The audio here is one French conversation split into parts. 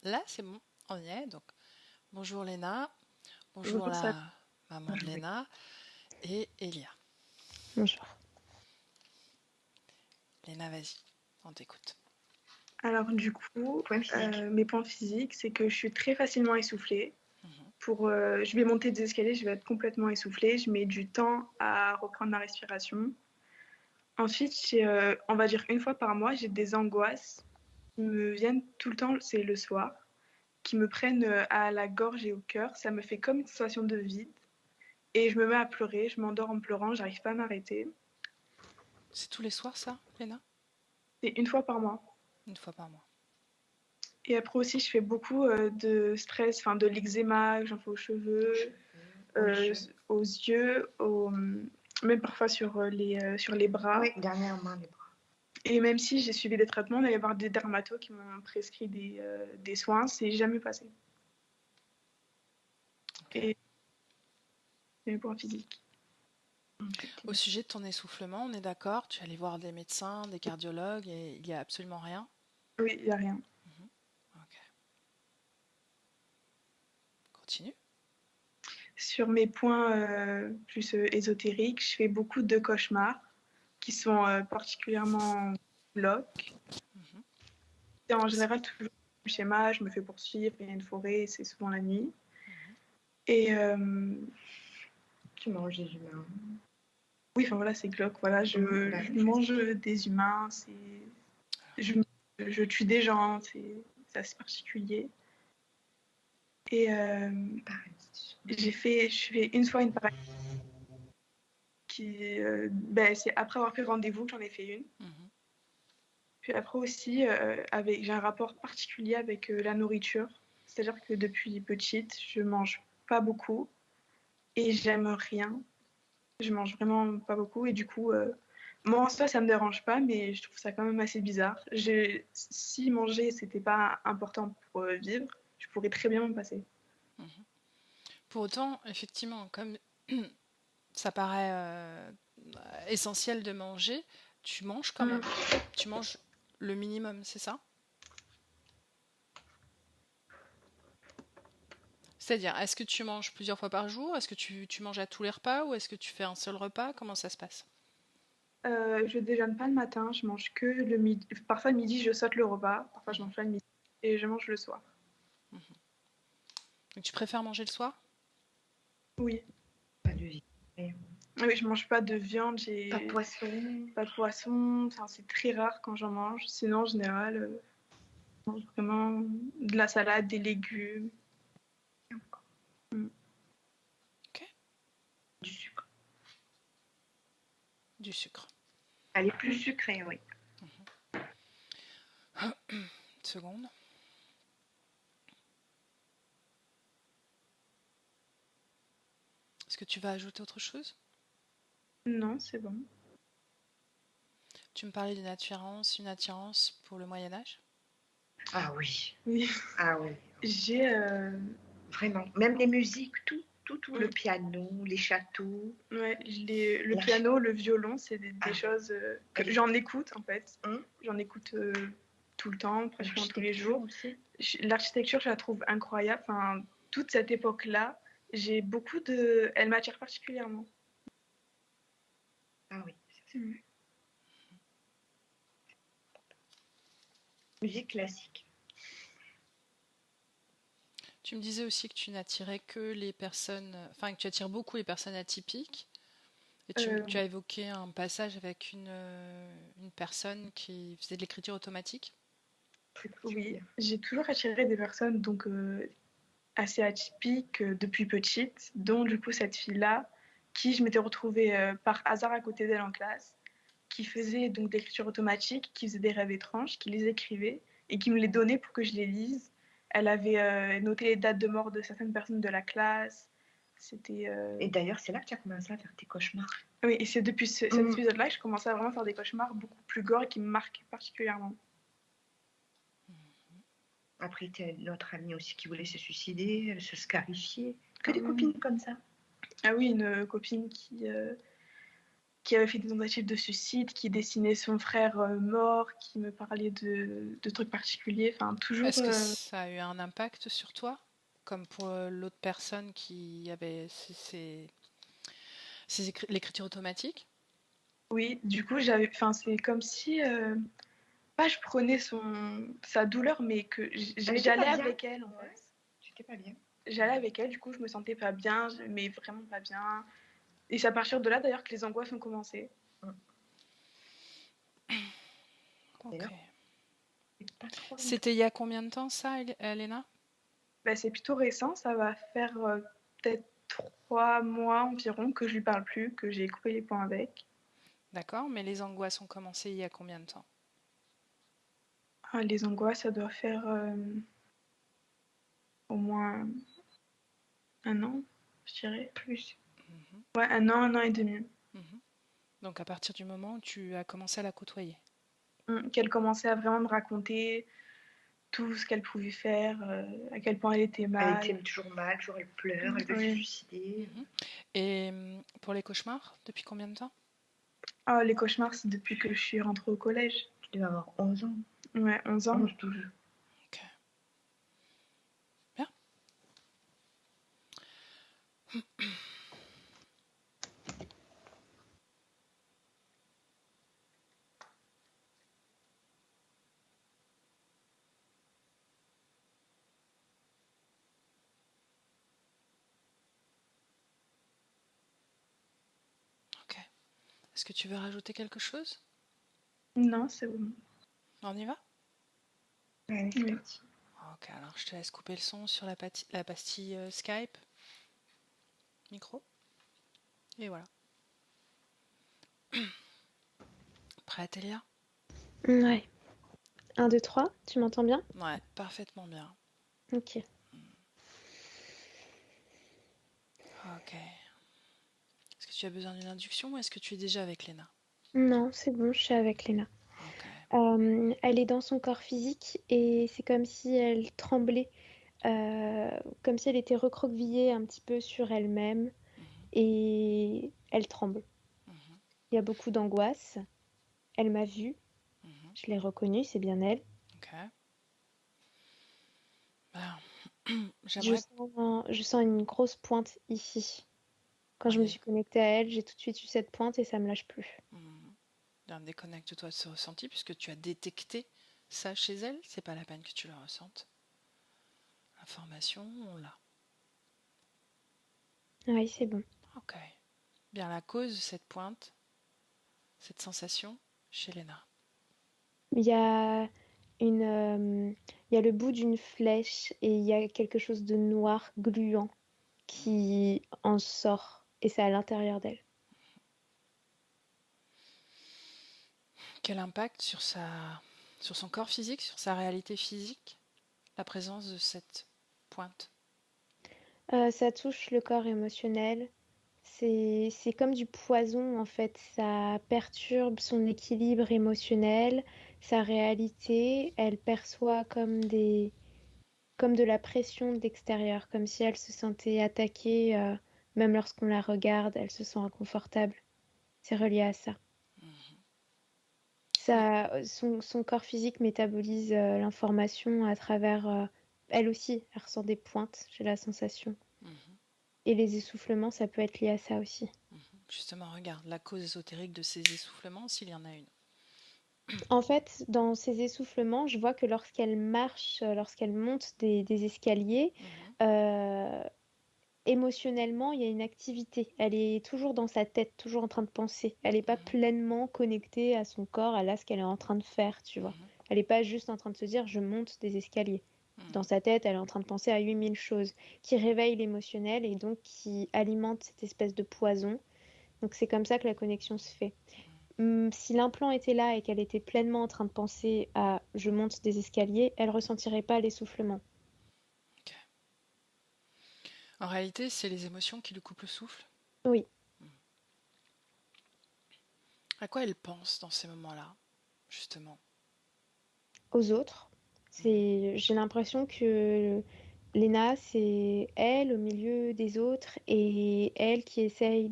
Là, c'est bon, on y est. Donc, bonjour Léna, bonjour Bonjour, ça. la maman de Léna et Elia. Bonjour. Léna, vas-y, on t'écoute. Alors, du coup, mes points physiques, c'est que je suis très facilement essoufflée. Mhm. Je vais monter des escaliers, je vais être complètement essoufflée. Je mets du temps à reprendre ma respiration. Ensuite, on va dire une fois par mois, j'ai des angoisses qui me viennent tout le temps, c'est le soir, qui me prennent à la gorge et au cœur. Ça me fait comme une sensation de vide. Et je me mets à pleurer, je m'endors en pleurant, j'arrive pas à m'arrêter. C'est tous les soirs ça, Léna? C'est une fois par mois. Une fois par mois. Et après aussi, je fais beaucoup de stress, enfin de l'eczéma, j'en fais aux cheveux, euh, aux yeux, même parfois sur les bras. Oui, dernièrement, les bras. Et même si j'ai suivi des traitements, il va y avoir des dermatos qui m'ont prescrit des soins, c'est jamais passé. Ok. Et c'est pour un physique. Au sujet de ton essoufflement, on est d'accord, tu es allé voir des médecins, des cardiologues et il n'y a absolument rien? Oui, il n'y a rien. Mhm. Ok. Continue. Sur mes points plus ésotériques, je fais beaucoup de cauchemars qui sont particulièrement glauques. Mhm. Et en général, toujours le schéma, je me fais poursuivre, il y a une forêt, c'est souvent la nuit. Mhm. Et Tu manges des humains. oui, enfin voilà, c'est glauque. Voilà, je mange des humains, je, je tue des gens, c'est assez particulier. Et je fais une fois une paralysie c'est après avoir pris rendez-vous que j'en ai fait une. Mhm. Puis après aussi, j'ai un rapport particulier avec la nourriture. C'est-à-dire que depuis petite, je mange pas beaucoup et j'aime rien. Je mange vraiment pas beaucoup et du coup, moi en soi, ça me dérange pas, mais je trouve ça quand même assez bizarre. Si manger, c'était pas important pour vivre, je pourrais très bien m'en passer. Mhm. Pour autant, effectivement, comme ça paraît essentiel de manger, tu manges quand même. Mm. Tu manges le minimum, c'est ça? C'est-à-dire, est-ce que tu manges plusieurs fois par jour? Est-ce que tu manges à tous les repas ou est-ce que tu fais un seul repas? Comment ça se passe? Je déjeune pas le matin, je mange que le midi. Parfois le midi, je saute le repas. Parfois, je Mhm. mange pas le midi et je mange le soir. Mhm. Donc, tu préfères manger le soir? Oui. Pas de vie. Oui, je mange pas de viande, Pas de poisson. pas de poisson. Enfin, c'est très rare quand j'en mange. Sinon, en général, je mange vraiment de la salade, des légumes. Mm. Ok. Du sucre. Du sucre. Elle est plus sucrée, oui. Une seconde. Est-ce que tu vas ajouter autre chose? Non, c'est bon. Tu me parlais une attirance pour le Moyen Âge? Ah oui. Oui. Ah oui. J'ai. Vraiment. Même les musiques, tout. Le Mm. piano, les châteaux. Ouais, le piano, le violon, c'est des choses que Elle est- j'en écoute en fait. Hein. J'en écoute tout le temps, pratiquement tous les L'architecture jours. aussi. L'architecture, je la trouve incroyable. Enfin, toute cette époque-là, elle m'attire particulièrement. Ah oui. Mm. Musique classique. Tu me disais aussi que tu n'attirais que les personnes, enfin que tu attires beaucoup les personnes atypiques. Et tu as évoqué un passage avec une personne qui faisait de l'écriture automatique. Très Oui, particulière. j'ai toujours attiré des personnes donc assez atypiques depuis petite, dont du coup cette fille-là, qui je m'étais retrouvée par hasard à côté d'elle en classe, qui faisait donc de l'écriture automatique, qui faisait des rêves étranges, qui les écrivait et qui me les donnait pour que je les lise. Elle avait noté les dates de mort de certaines personnes de la classe. C'était. Et d'ailleurs, c'est là que tu as commencé à faire tes cauchemars. Oui, et c'est depuis cet épisode-là que je commençais à vraiment faire des cauchemars beaucoup plus gore et qui me marquent particulièrement. Après, tu as notre amie aussi qui voulait se suicider, se scarifier. Que Ah des oui. copines comme ça. Ah oui, une copine qui avait fait des tentatives de suicide, qui dessinait son frère mort, qui me parlait de trucs particuliers. Enfin, toujours. Est-ce que ça a eu un impact sur toi, comme pour l'autre personne qui avait l'écriture automatique? Oui, du coup, enfin, c'est comme si. Pas je prenais sa douleur, mais que j'allais avec elle, en fait. Ouais, j'étais pas bien. J'allais avec elle, du coup, je me sentais pas bien, mais vraiment pas bien. Et c'est à partir de là, d'ailleurs, que les angoisses ont commencé. Ok. C'est pas trop longtemps. C'était il y a combien de temps ça, Elena? Bah, c'est plutôt récent, ça va faire peut-être 3 mois environ que je lui parle plus, que j'ai coupé les ponts avec. D'accord, mais les angoisses ont commencé il y a combien de temps? Ah, les angoisses, ça doit faire au moins 1 an, je dirais, plus. Mhm, Ouais, 1 an et demi. mhm. Donc à partir du moment où tu as commencé à la côtoyer. Qu'elle commençait à vraiment me raconter tout ce qu'elle pouvait faire, à quel point elle était Elle mal. était toujours mal, toujours elle pleure, elle veut se suicider. Mhm. Et pour les cauchemars, depuis combien de temps? Ah, les cauchemars, c'est depuis que je suis rentrée au collège. Tu devais avoir 11 ans. Ouais, 11 ans. 11-12. Ok. Bien. Ok. Est-ce que tu veux rajouter quelque chose? Non, c'est bon. On y va? Ouais, c'est Oui. parti. Ok, alors je te laisse couper le son sur la pastille Skype, micro. Et voilà. Prête, Elia? Ouais. 1, 2, 3, tu m'entends bien? Ouais, parfaitement bien. Ok. Ok. Est-ce que tu as besoin d'une induction ou est-ce que tu es déjà avec Léna? Non, c'est bon, je suis avec Léna. Ok. Elle est dans son corps physique et c'est comme si elle tremblait, comme si elle était recroquevillée un petit peu sur elle-même Mhm, et elle tremble. mhm, Il y a beaucoup d'angoisse. Elle m'a vue, mhm. je l'ai reconnue, c'est bien elle. Ok. Ben, Je j'aimerais. sens une grosse pointe ici. Quand je me Oui. suis connectée à elle, j'ai tout de suite eu cette pointe et ça me lâche plus. Bien, déconnecte-toi de ce ressenti puisque tu as détecté ça chez elle. C'est pas la peine que tu le ressentes. L'information, on l'a. Oui, c'est bon. Ok. Bien, la cause de cette pointe, cette sensation chez Léna. Il y a il y a le bout d'une flèche et il y a quelque chose de noir gluant qui en sort et c'est à l'intérieur d'elle. Quel impact sur son corps physique, sur sa réalité physique, la présence de cette pointe? Ça touche le corps émotionnel. C'est comme du poison en fait. Ça perturbe son équilibre émotionnel, sa réalité. Elle perçoit comme de la pression de l'extérieur, comme si elle se sentait attaquée. Même lorsqu'on la regarde, elle se sent inconfortable. C'est relié à ça. Oui. Son corps physique métabolise l'information à travers... elle aussi, elle ressent des pointes, j'ai la sensation. Mhm, Et les essoufflements, ça peut être lié à ça aussi. mhm. Justement, regarde, la cause ésotérique de ces essoufflements, s'il y en a une. En fait, dans ces essoufflements, je vois que lorsqu'elle marche, lorsqu'elle monte des escaliers, Mhm, euh, émotionnellement, il y a une activité. Elle est toujours dans sa tête, toujours en train de penser. Elle n'est pas mhm, pleinement connectée à son corps, à là ce qu'elle est en train de faire, tu vois. mhm, Elle n'est pas juste en train de se dire je monte des escaliers. Dans mhm. sa tête, elle est en train de penser à 8000 choses qui réveillent l'émotionnel et donc qui alimentent cette espèce de poison. Donc c'est comme ça que la connexion se fait. Si l'implant était là et qu'elle était pleinement en train de penser à je monte des escaliers, elle ressentirait pas l'essoufflement. Ok. En réalité, c'est les émotions qui lui coupent le souffle. Oui, À quoi elle pense dans ces moments-là, justement? aux autres. Mhm, J'ai l'impression que Léna, c'est elle au milieu des autres et elle qui essaye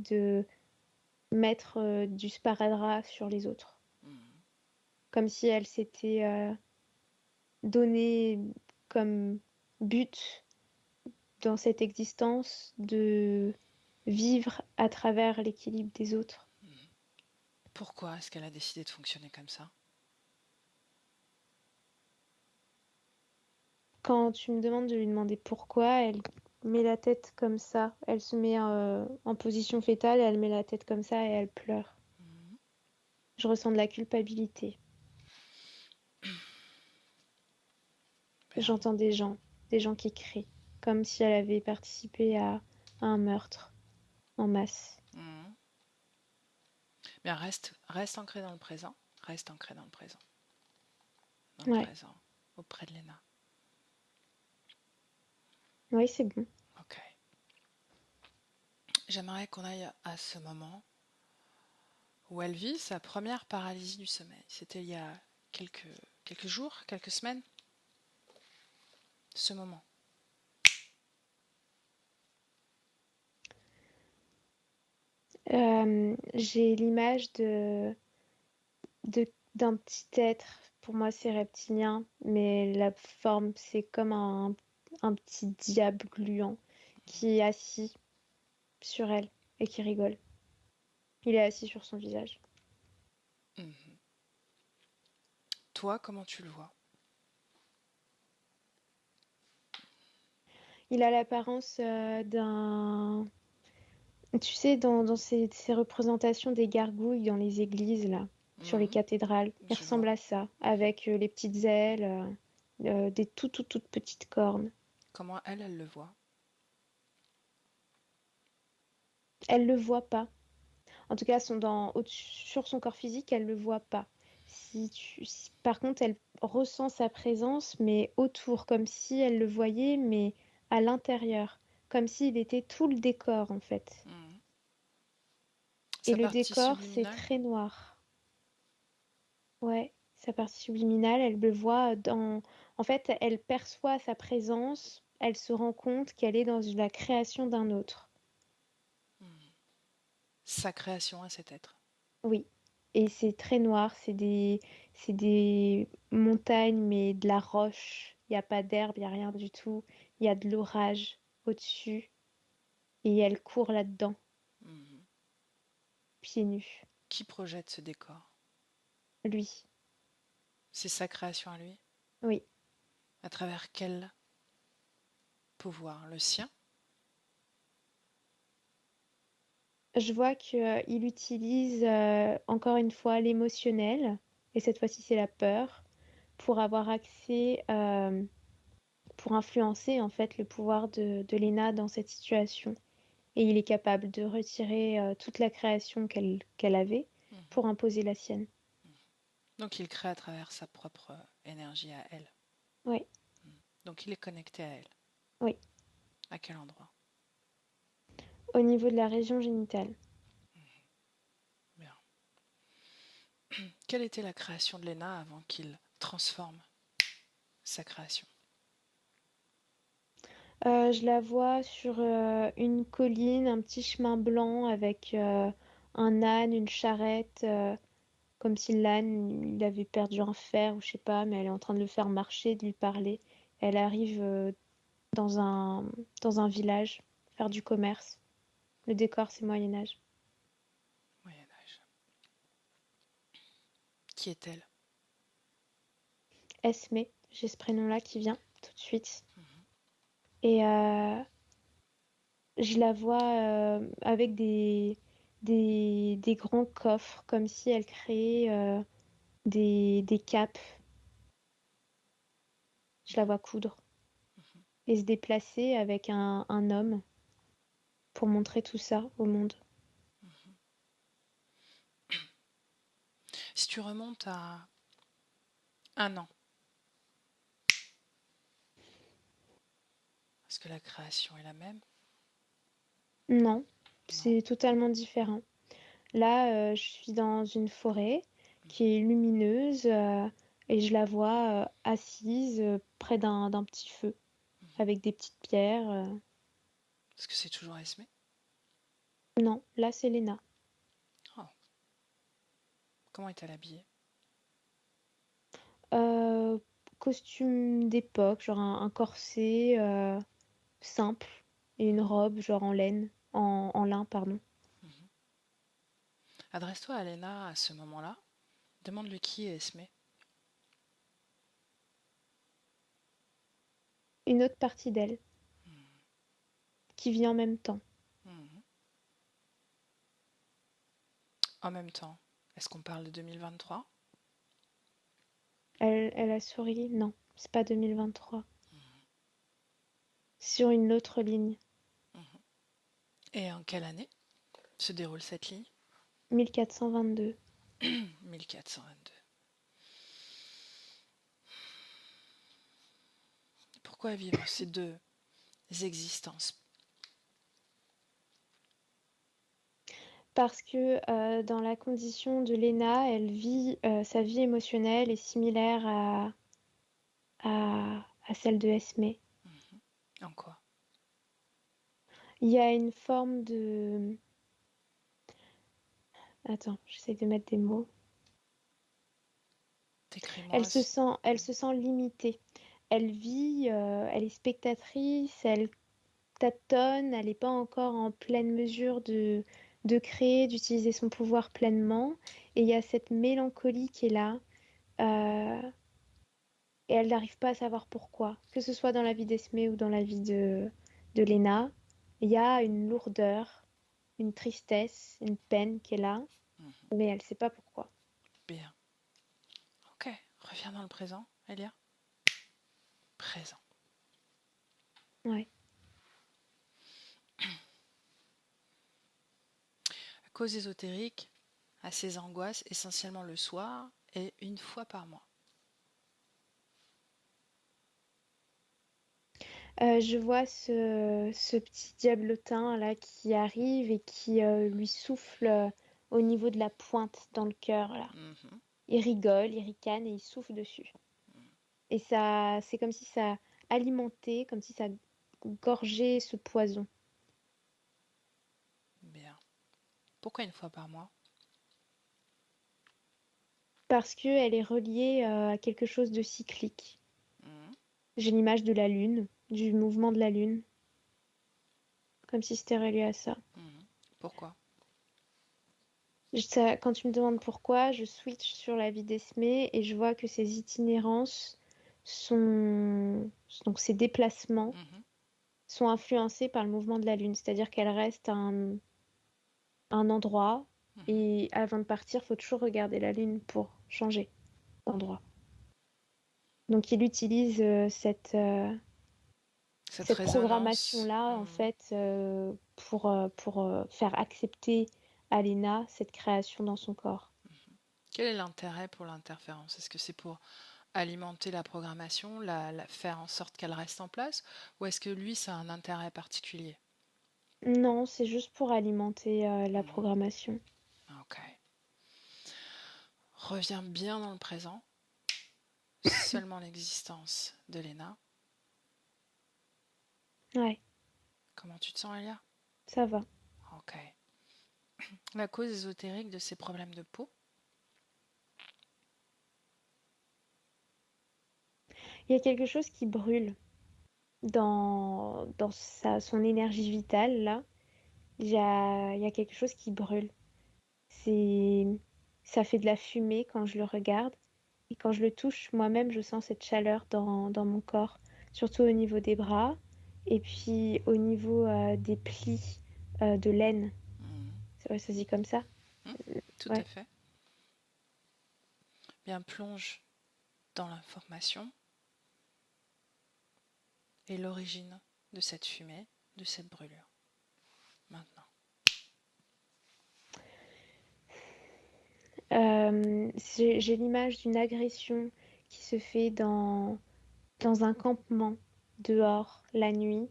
mettre du sparadrap sur les autres. Mhm. Comme si elle s'était donné comme but dans cette existence de vivre à travers l'équilibre des autres. Pourquoi est-ce qu'elle a décidé de fonctionner comme ça? Quand tu me demandes de lui demander pourquoi, elle met la tête comme ça. Elle se met en position fétale, elle met la tête comme ça et elle pleure. Mhm. Je ressens de la culpabilité. Bien. J'entends des gens qui crient, comme si elle avait participé à un meurtre en masse. Mhm. Bien, reste ancré dans le présent. Reste ancré dans le présent. Dans le Ouais, présent, auprès de Léna. oui, c'est bon. Ok. J'aimerais qu'on aille à ce moment où elle vit sa première paralysie du sommeil. C'était il y a quelques jours, quelques semaines, ce moment. J'ai l'image d'un petit être. Pour moi, c'est reptilien, mais la forme, c'est comme un petit diable gluant qui est assis sur elle et qui rigole. Il est assis sur son visage. Mhm. Toi, comment tu le vois? Il a l'apparence d'un... Tu sais, dans ces représentations des gargouilles dans les églises, là, sur les Mhm. cathédrales, il Je vois. ressemble à ça, avec les petites ailes, des toutes petites cornes. Comment elle le voit? Elle le voit pas. En tout cas, sur son corps physique, elle le voit pas. Par contre, elle ressent sa présence, mais autour, comme si elle le voyait, mais à l'intérieur, comme s'il était tout le décor, en fait. Mhm. Et Sa le partie décor, c'est subliminale? très noir. Ouais, sa partie subliminale, elle le voit dans... En fait, elle perçoit sa présence, elle se rend compte qu'elle est dans la création d'un autre. Mhm. Sa création à cet être. Oui. Et c'est très noir, c'est des montagnes, mais de la roche. Il n'y a pas d'herbe, il n'y a rien du tout. Il y a de l'orage au-dessus. Et elle court là-dedans, Mhm. pieds nus. Qui projette ce décor? Lui, C'est sa création à lui? oui. À travers quel pouvoir? Le sien? Je vois qu'il utilise encore une fois l'émotionnel, et cette fois-ci c'est la peur, pour avoir accès, pour influencer en fait le pouvoir de Lena dans cette situation. Et il est capable de retirer toute la création qu'elle avait Mhm. pour imposer la sienne. Donc il crée à travers sa propre énergie à elle. Oui, Mhm. Donc il est connecté à elle. oui. À quel endroit? Au niveau de la région génitale. Bien. Quelle était la création de Léna avant qu'il transforme sa création? Je la vois sur une colline, un petit chemin blanc avec un âne, une charrette, comme si l'âne il avait perdu un fer ou je sais pas, mais elle est en train de le faire marcher, de lui parler. Elle arrive dans un, dans un village faire du commerce. Le décor, c'est Moyen Âge. Moyen Âge. Qui est-elle? Esmé, j'ai ce prénom-là qui vient tout de suite. Mhm. Et je la vois avec des grands coffres, comme si elle créait des capes. Je la vois coudre Mhm. et se déplacer avec un homme pour montrer tout ça au monde. Mhm. Si tu remontes à un an, est-ce que la création est la même? Non, Non. c'est totalement différent. Là, je suis dans une forêt qui Mhm. est lumineuse et je la vois assise près d'un petit feu Mhm. avec des petites pierres. Est-ce que c'est toujours Esmé? Non, là, c'est Léna. Comment est-elle habillée? Euh, Costume d'époque, genre un corset simple et une robe genre en laine, en lin, pardon. Mhm. Adresse-toi à Lena à ce moment-là. Demande-lui qui est Esme. Une autre partie d'elle qui vit en même temps. Mhm. En même temps, est-ce qu'on parle de 2023? Elle a souri. Non, c'est pas 2023. Sur une autre ligne. Mhm. Et en quelle année se déroule cette ligne? 1422. 1422. Pourquoi vivre ces deux existences? Parce que dans la condition de Lena, elle vit sa vie émotionnelle est similaire à celle de Esme. Mhm. En quoi? Il y a une forme de... Attends, j'essaie de mettre des mots. Décris-moi. Elle se sent limitée. Elle vit, elle est spectatrice, elle tâtonne, elle n'est pas encore en pleine mesure de créer, d'utiliser son pouvoir pleinement. Et il y a cette mélancolie qui est là. euh, et elle n'arrive pas à savoir pourquoi. Que ce soit dans la vie d'Esmé ou dans la vie de Lena, il y a une lourdeur, une tristesse, une peine qui est là, Mhm. mais elle ne sait pas pourquoi. Bien. Ok. Reviens dans le présent, Elia. Présent. Ouais. La cause ésotérique a ses angoisses essentiellement le soir et une fois par mois. Je vois ce petit diablotin là qui arrive et qui lui souffle au niveau de la pointe dans le cœur là. Mhm. Il rigole, il ricane et il souffle dessus. Et ça, c'est comme si ça alimentait, comme si ça gorgeait ce poison. Bien. Pourquoi une fois par mois? Parce qu'elle est reliée à quelque chose de cyclique. Mhm. J'ai l'image de la lune, du mouvement de la lune, comme si c'était relié à ça. Mhm. Pourquoi? Quand tu me demandes pourquoi, je switch sur la vie d'Esmé et je vois que ses itinérances sont... Donc ses déplacements Mhm. sont influencés par le mouvement de la lune. C'est-à-dire qu'elle reste à un endroit Mhm. et avant de partir, il faut toujours regarder la lune pour changer d'endroit. Donc il utilise Cette cette résonance. programmation-là, en Mhm. fait, pour faire accepter à Lena cette création dans son corps. Quel est l'intérêt pour l'interférence? Est-ce que c'est pour alimenter la programmation, faire en sorte qu'elle reste en place, ou est-ce que lui, ça a un intérêt particulier? Non, c'est juste pour alimenter la Mhm. programmation. Ok. Reviens bien dans le présent. Seulement l'existence de Lena. Ouais, Comment tu te sens, Elia? ça va. Ok. La cause ésotérique de ses problèmes de peau? Il y a quelque chose qui brûle dans son énergie vitale, là. Il y a quelque chose qui brûle. C'est, ça fait de la fumée quand je le regarde. Et quand je le touche, moi-même, je sens cette chaleur dans mon corps, surtout au niveau des bras et puis au niveau des plis de laine. Mhm. C'est vrai, ça se dit comme ça? Hmm. Tout à Ouais. fait. Bien, plonge dans l'information et l'origine de cette fumée, de cette brûlure. Maintenant. J'ai l'image d'une agression qui se fait dans un campement, dehors, la nuit,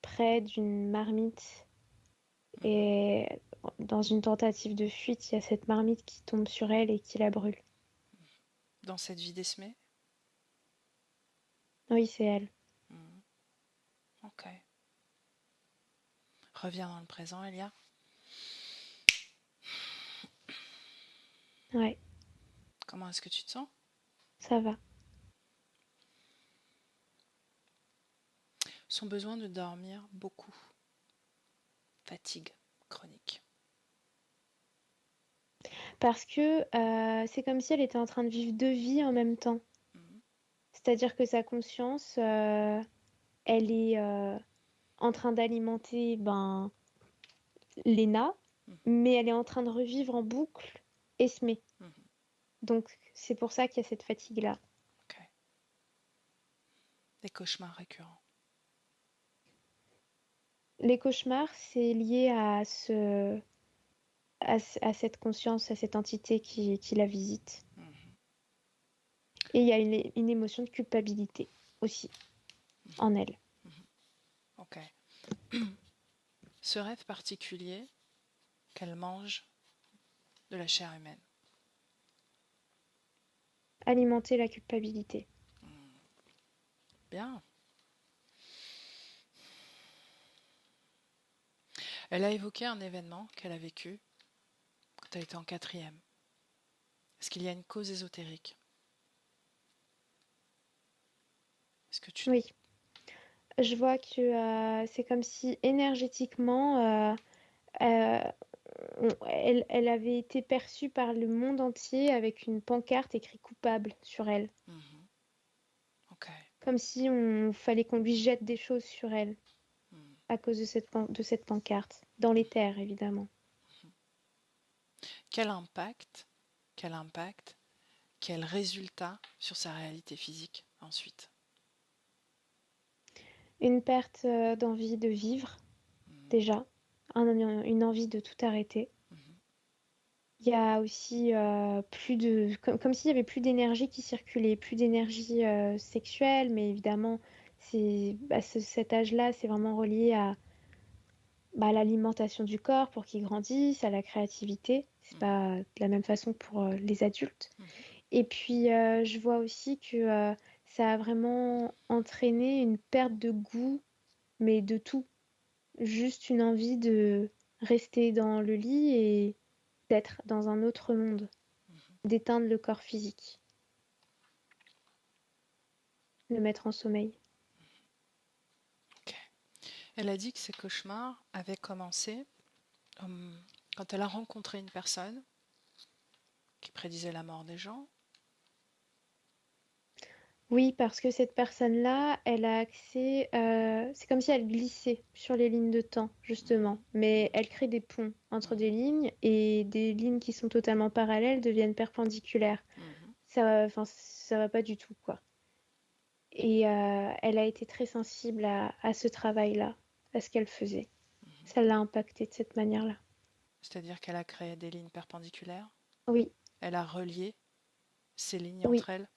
près d'une marmite. Mhm. Et dans une tentative de fuite, il y a cette marmite qui tombe sur elle et qui la brûle. Dans cette vie d'Esmé? Oui, c'est elle. Mhm. Ok. Reviens dans le présent, Elia. Ouais. Comment est-ce que tu te sens? Ça va. Son besoin de dormir beaucoup. Fatigue chronique. Parce que c'est comme si elle était en train de vivre deux vies en même temps. Mhm. C'est-à-dire que sa conscience, elle est en train d'alimenter Léna, Mhm. mais elle est en train de revivre en boucle Esmé. Mhm. Donc c'est pour ça qu'il y a cette fatigue-là. Ok. Des cauchemars récurrents. Les cauchemars, c'est lié à cette conscience, à cette entité qui la visite. Mhm. Et il y a une émotion de culpabilité aussi en elle. Ok. Ce rêve particulier qu'elle mange de la chair humaine. Alimenter la culpabilité. Bien. Elle a évoqué un événement qu'elle a vécu quand elle était en quatrième. Est-ce qu'il y a une cause ésotérique? Est-ce que tu... Oui, je vois que c'est comme si énergétiquement, euh, elle avait été perçue par le monde entier avec une pancarte écrit coupable sur elle. Mhm. Ok. Comme si on fallait qu'on lui jette des choses sur elle Mhm. à cause de cette pancarte. Dans les terres, évidemment. Quel impact, quel impact, quel résultat sur sa réalité physique ensuite? Une perte d'envie de vivre, Mhm. déjà. Une envie de tout arrêter. Mhm. Il y a aussi comme s'il y avait plus d'énergie qui circulait, plus d'énergie sexuelle, mais évidemment, cet âge-là, c'est vraiment relié à l'alimentation du corps pour qu'il grandisse, à la créativité. C'est Mhm. pas de la même façon pour les adultes. Mhm. Et puis, je vois aussi que ça a vraiment entraîné une perte de goût, mais de tout. Juste une envie de rester dans le lit et d'être dans un autre monde, d'éteindre le corps physique, le mettre en sommeil. Ok. Elle a dit que ses cauchemars avaient commencé quand elle a rencontré une personne qui prédisait la mort des gens. Oui, parce que cette personne-là, elle a accès, c'est comme si elle glissait sur les lignes de temps, justement, mais elle crée des ponts entre des lignes et des lignes qui sont totalement parallèles deviennent perpendiculaires. Mhm. Enfin, ça va pas du tout, quoi. Et elle a été très sensible à ce travail-là, à ce qu'elle faisait. Ça l'a impactée de cette manière-là. C'est-à-dire qu'elle a créé des lignes perpendiculaires. Oui, Elle a relié ces lignes oui, entre elles.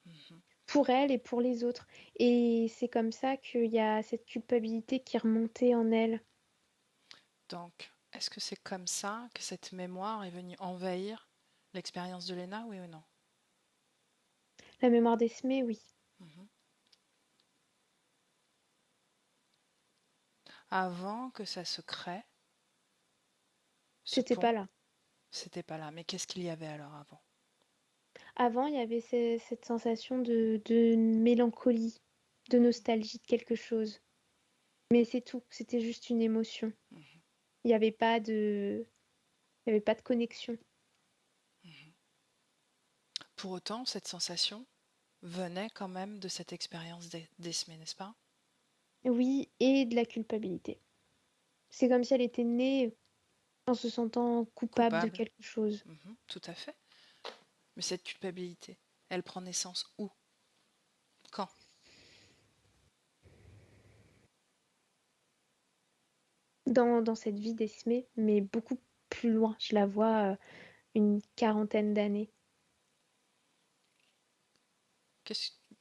Mhm. pour elle et pour les autres. Et c'est comme ça qu'il y a cette culpabilité qui remontait en elle. Donc, est-ce que c'est comme ça que cette mémoire est venue envahir l'expérience de Léna, oui ou non? La mémoire d'Esmé, oui. Mhm. Avant que ça se crée, ce C'était pont, pas là. c'était pas là. Mais qu'est-ce qu'il y avait alors avant? Avant, il y avait cette sensation de mélancolie, de nostalgie de quelque chose. Mais c'est tout, c'était juste une émotion. Mhm. Il n'y avait pas de, il y avait pas de connexion. Mhm. Pour autant, cette sensation venait quand même de cette expérience d'Esmé, n'est-ce pas? Oui, et de la culpabilité. C'est comme si elle était née en se sentant coupable de Coupable. quelque chose. Mhm, tout à fait. Mais cette culpabilité, elle prend naissance où? Quand? Dans cette vie d'Esmé, mais beaucoup plus loin. Je la vois une quarantaine d'années.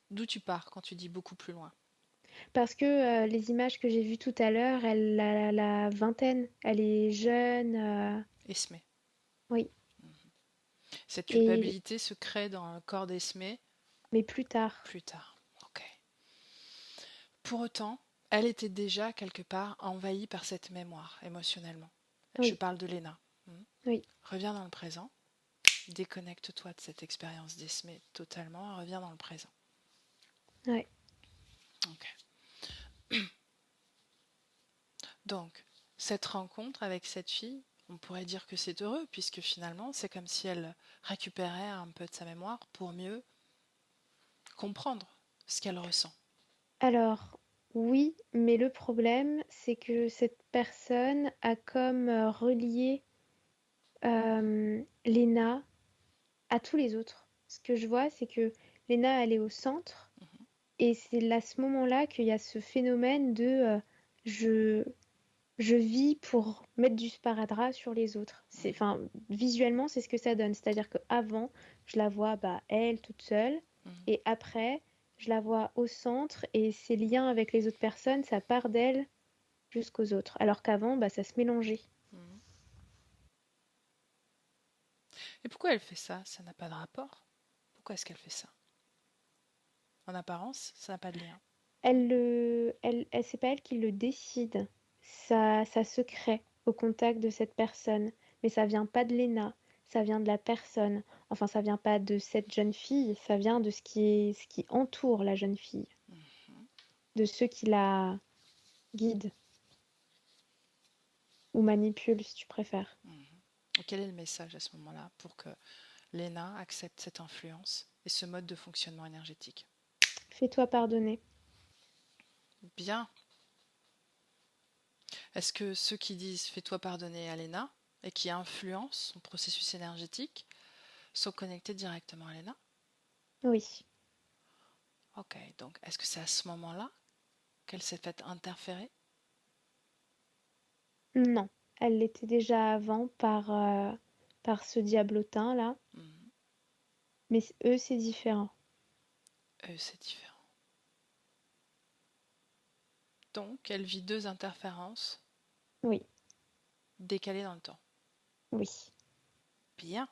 D'où tu pars quand tu dis beaucoup plus loin? Parce que les images que j'ai vues tout à l'heure, elle a la vingtaine. Elle est jeune. Esmé. Oui. Cette Et, culpabilité se crée dans le corps d'Esmé mais plus tard. plus tard. Ok. Pour autant, elle était déjà quelque part envahie par cette mémoire émotionnellement. Je Oui, parle de Léna. Hmm. oui. Reviens dans le présent. Déconnecte-toi de cette expérience d'Esmé totalement et reviens dans le présent. Ouais. Ok. Donc, cette rencontre avec cette fille, on pourrait dire que c'est heureux, puisque finalement, c'est comme si elle récupérait un peu de sa mémoire pour mieux comprendre ce qu'elle ressent. Alors, oui, mais le problème, c'est que cette personne a comme relié Léna à tous les autres. Ce que je vois, c'est que Léna, elle est au centre, et c'est à ce moment-là qu'il y a ce phénomène de je, je vis pour mettre du sparadrap sur les autres. Enfin, visuellement, c'est ce que ça donne. C'est-à-dire qu'avant, je la vois, elle, toute seule, et après, je la vois au centre, et ses liens avec les autres personnes, ça part d'elle jusqu'aux autres. Alors qu'avant, ça se mélangeait. Et pourquoi elle fait ça? Ça n'a pas de rapport. Pourquoi est-ce qu'elle fait ça? En apparence, ça n'a pas de lien. C'est pas elle qui le décide. Ça se crée au contact de cette personne. Mais ça vient pas de Léna, ça vient de la personne. Enfin, ça vient pas de cette jeune fille, ça vient de ce qui entoure la jeune fille. De ceux qui la guident. Ou manipulent, si tu préfères. Et quel est le message à ce moment-là pour que Léna accepte cette influence et ce mode de fonctionnement énergétique? Fais-toi pardonner. Bien. Est-ce que ceux qui disent fais-toi pardonner à Léna et qui influencent son processus énergétique sont connectés directement à Léna? Oui. Ok, donc est-ce que c'est à ce moment-là qu'elle s'est faite interférer? Non. Elle l'était déjà avant par ce diablotin là. Mais eux, c'est différent. C'est différent. Donc, elle vit deux interférences Oui. décalées dans le temps. Oui. Bien.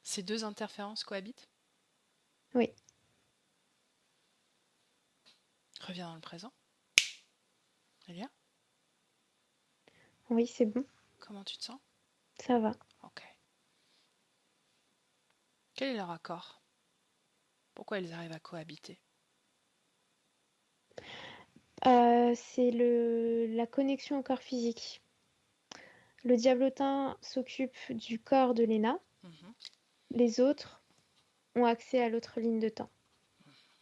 Ces deux interférences cohabitent? Oui. Reviens dans le présent. Elia, Oui, c'est bon. comment tu te sens? Ça va. Ok. Quel est leur accord? Pourquoi ils arrivent à cohabiter? C'est la connexion au corps physique. Le diablotin s'occupe du corps de Léna. Les autres ont accès à l'autre ligne de temps.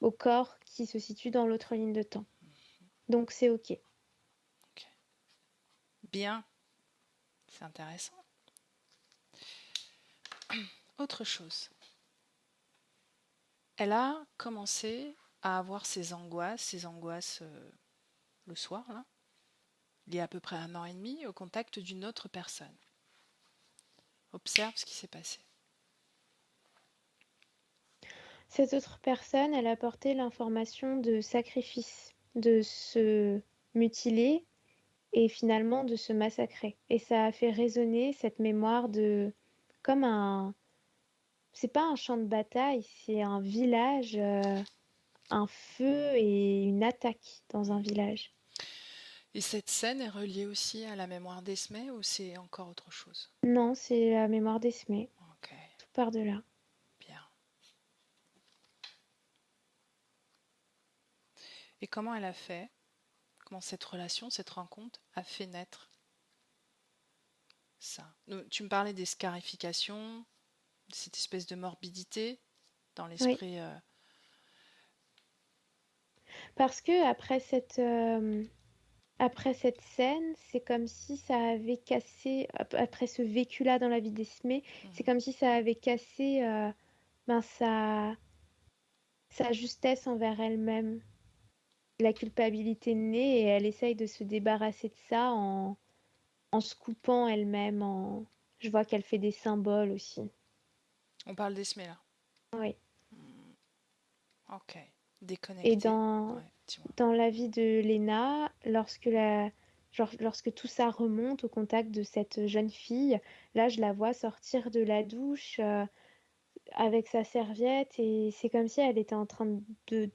Au corps qui se situe dans l'autre ligne de temps. Donc c'est ok. Bien. C'est intéressant. Autre chose. Elle a commencé à avoir ses angoisses le soir, là, il y a à peu près 1 an et demi, au contact d'une autre personne. Observe ce qui s'est passé. Cette autre personne, elle a apporté l'information de sacrifice, de se mutiler et finalement de se massacrer. Et ça a fait résonner cette mémoire de comme un... C'est pas un champ de bataille, c'est un village, un feu et une attaque dans un village. Et cette scène est reliée aussi à la mémoire d'Esmé ou c'est encore autre chose? Non, c'est la mémoire d'Esmé. Ok, Tout part de là. bien. Et comment elle a fait? Comment cette relation, cette rencontre a fait naître ça? Tu me parlais des scarifications, de cette espèce de morbidité dans Oui. l'esprit. Parce que après cette scène, c'est comme si ça avait cassé, après ce vécu-là dans la vie d'Esmé, c'est comme si ça avait cassé sa justesse envers elle-même. La culpabilité naît et elle essaye de se débarrasser de ça en se coupant elle-même. Je vois qu'elle fait des symboles aussi. On parle d'Esmé là. Oui. Ok, Et déconnecté. Ouais, dis-moi. dans la vie de Léna, lorsque tout ça remonte au contact de cette jeune fille, là, je la vois sortir de la douche avec sa serviette et c'est comme si elle était en train de...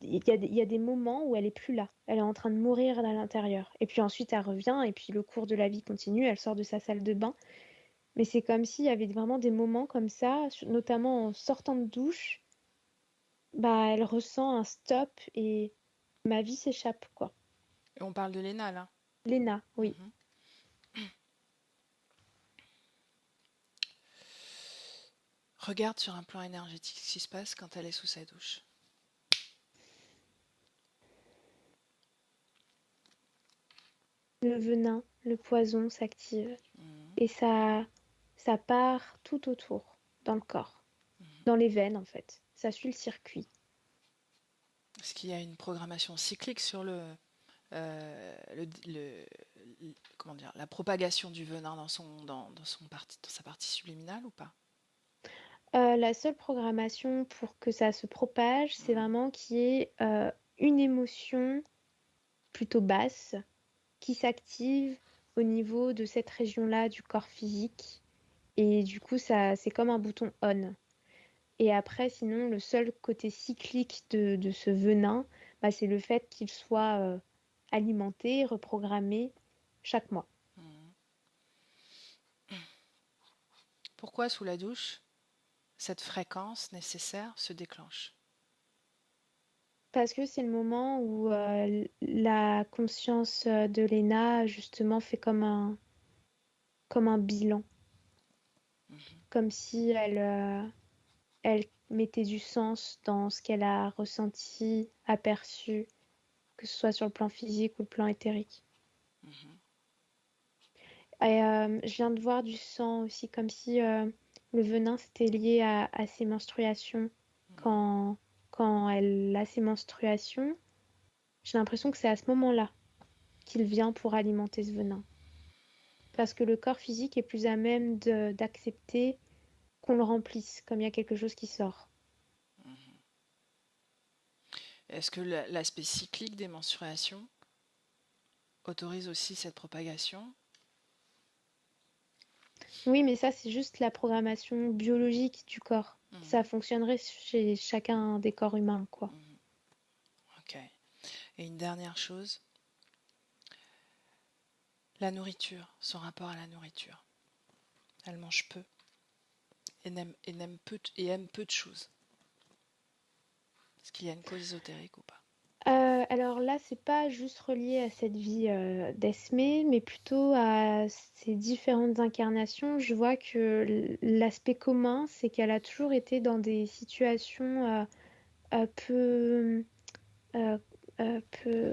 Il y a des moments où elle est plus là. Elle est en train de mourir à l'intérieur. Et puis ensuite, elle revient et puis le cours de la vie continue. Elle sort de sa salle de bain Mais c'est comme s'il y avait vraiment des moments comme ça, notamment en sortant de douche, bah elle ressent un stop et ma vie s'échappe, quoi. Et on parle de Léna, là. Léna, oui. Mhm. Regarde sur un plan énergétique ce qui se passe quand elle est sous sa douche. Le venin, le poison s'active Mhm. et ça part tout autour, dans le corps, dans les veines en fait. Ça suit le circuit. Est-ce qu'il y a une programmation cyclique sur comment dire, la propagation du venin dans sa partie subliminale ou pas? La seule programmation pour que ça se propage, c'est Mhm. vraiment qu'il y ait une émotion plutôt basse qui s'active au niveau de cette région-là du corps physique. Et du coup, ça, c'est comme un bouton on. Et après, sinon, le seul côté cyclique de ce venin, bah, c'est le fait qu'il soit alimenté, reprogrammé chaque mois. Mhm. Pourquoi sous la douche, cette fréquence nécessaire se déclenche? Parce que c'est le moment où la conscience de Léna, justement, fait comme un bilan. Mhm. Comme si elle mettait du sens dans ce qu'elle a ressenti, aperçu, que ce soit sur le plan physique ou le plan éthérique. Mhm. Et je viens de voir du sang aussi, comme si le venin c'était lié à ses menstruations. Mhm. Quand, quand elle a ses menstruations, j'ai l'impression que c'est à ce moment-là qu'il vient pour alimenter ce venin. Parce que le corps physique est plus à même d'accepter qu'on le remplisse, comme il y a quelque chose qui sort. Mhm. Est-ce que l'aspect cyclique des menstruations autorise aussi cette propagation? Oui, mais ça, c'est juste la programmation biologique du corps. Ça Mhm. fonctionnerait chez chacun des corps humains, quoi. Mhm. Ok. Et une dernière chose, la nourriture, son rapport à la nourriture. Elle mange peu et aime peu de choses. Est-ce qu'il y a une cause ésotérique ou pas? Alors là, c'est pas juste relié à cette vie d'Esmé, mais plutôt à ses différentes incarnations. Je vois que l'aspect commun, c'est qu'elle a toujours été dans des situations peu, euh,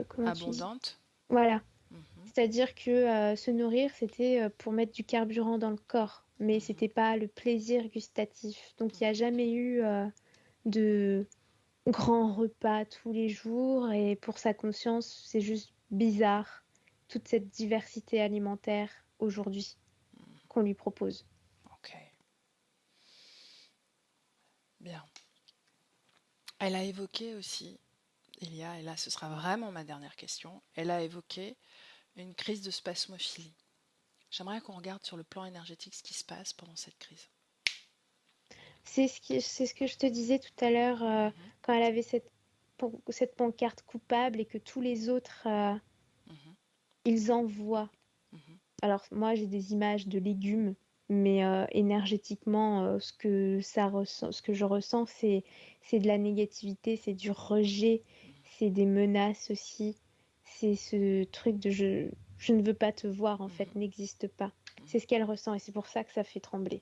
comment tu dis? Abondante? Voilà. Mhm. C'est-à-dire que se nourrir, c'était pour mettre du carburant dans le corps, mais Mhm. c'était pas le plaisir gustatif. Donc il n'y a jamais eu de grands repas tous les jours, et pour sa conscience, c'est juste bizarre, toute cette diversité alimentaire aujourd'hui qu'on lui propose. Ok, bien. Elle a évoqué aussi, et là ce sera vraiment ma dernière question, elle a évoqué une crise de spasmophilie. J'aimerais qu'on regarde sur le plan énergétique ce qui se passe pendant cette crise. C'est ce que je te disais tout à l'heure Mhm. quand elle avait cette pancarte coupable et que tous les autres, Mhm. ils en voient. Mhm. Alors moi, j'ai des images de légumes, mais énergétiquement, ce que je ressens, c'est de la négativité, c'est du rejet, c'est des menaces aussi. C'est ce truc de je ne veux pas te voir, en fait, Mhm. n'existe pas. C'est Mhm. ce qu'elle ressent et c'est pour ça que ça fait trembler.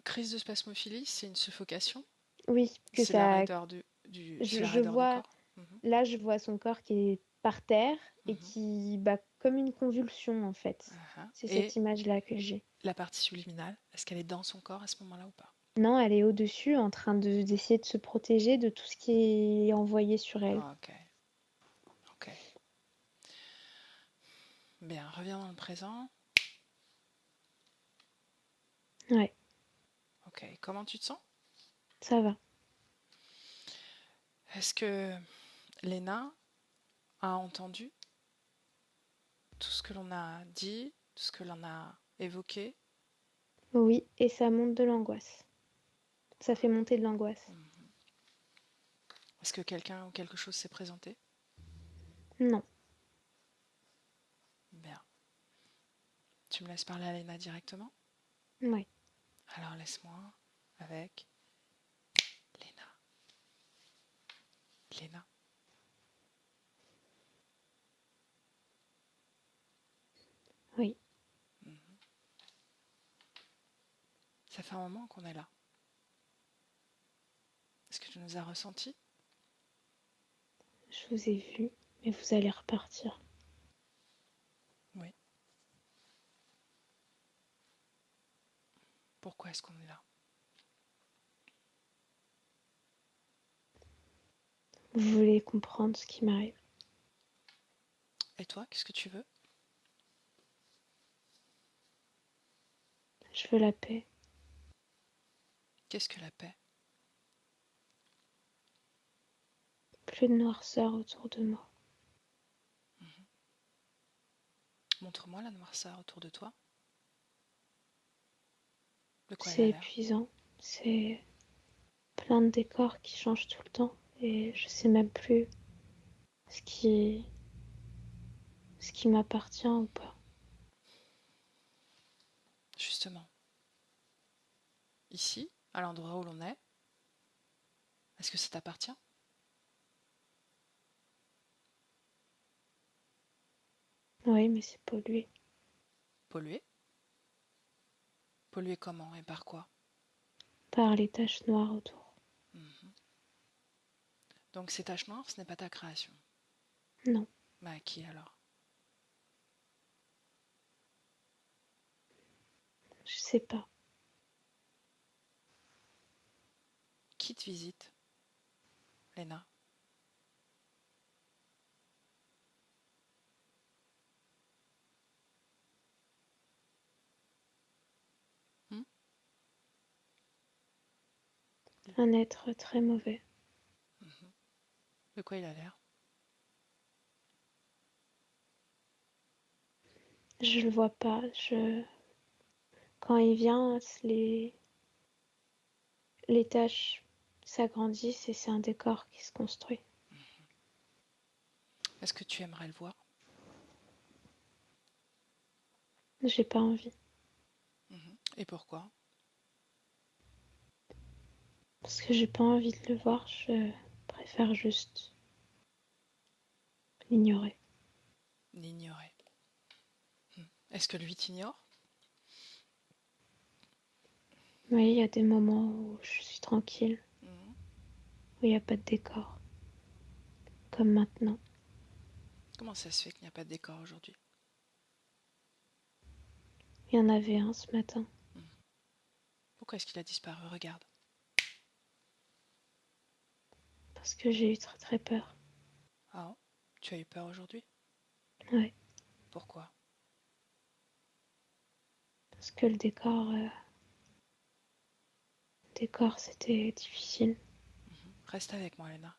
Crise de spasmophilie, c'est une suffocation? Oui, que C'est la ça, raideur c'est la je raideur du vois, corps? Mhm. là, je vois son corps qui est par terre et Mhm. qui bat comme une convulsion, en fait. Aha. C'est cette Et image-là que j'ai. la partie subliminale, est-ce qu'elle est dans son corps à ce moment-là ou pas? Non, elle est au-dessus, en train d'essayer de se protéger de tout ce qui est envoyé sur elle. Ah, ok, ok. Bien, reviens dans le présent. Ouais, Ok, comment tu te sens? ça va. Est-ce que Léna a entendu tout ce que l'on a dit, tout ce que l'on a évoqué? Oui, et ça monte de l'angoisse. Ça fait monter de l'angoisse. Mhm. Est-ce que quelqu'un ou quelque chose s'est présenté? Non. Bien. Tu me laisses parler à Léna directement? Oui. Alors laisse-moi avec Léna. Léna. Oui. Mhm. Ça fait un moment qu'on est là. Est-ce que tu nous as ressentis? Je vous ai vu, mais vous allez repartir. Oui. Pourquoi est-ce qu'on est là? Vous voulez comprendre ce qui m'arrive. Et toi, qu'est-ce que tu veux? Je veux la paix. Qu'est-ce que la paix? Plus de noirceur autour de moi. Montre-moi la noirceur autour de toi. De quoi elle a C'est l'air? épuisant. C'est plein de décors qui changent tout le temps. Et je sais même plus ce qui, ce qui m'appartient ou pas. Justement, ici, à l'endroit où l'on est-ce que ça t'appartient? Oui, mais c'est pollué. Pollué? Pollué comment et par quoi? Par les taches noires autour. Mhm. Donc ces taches noires, ce n'est pas ta création. Non, Mais à qui alors? je sais pas. Qui te visite, Léna? Hmm. Un être très mauvais. Mhm. De quoi il a l'air? Je le vois pas. Quand il vient, les taches s'agrandissent et c'est un décor qui se construit. Est-ce que tu aimerais le voir? J'ai pas envie. Mhm. Et pourquoi? Parce que j'ai pas envie de le voir, je préfère juste l'ignorer. L'ignorer. Est-ce que lui t'ignore? Oui, il y a des moments où je suis tranquille, Mhm. où il n'y a pas de décor, comme maintenant. Comment ça se fait qu'il n'y a pas de décor aujourd'hui? Il y en avait un ce matin, Mhm. Pourquoi est-ce qu'il a disparu? Regarde. parce que j'ai eu très très peur. Ah, oh, tu as eu peur aujourd'hui? Ouais, Pourquoi? parce que le décor c'était difficile. Mhm. Reste avec moi, Léna.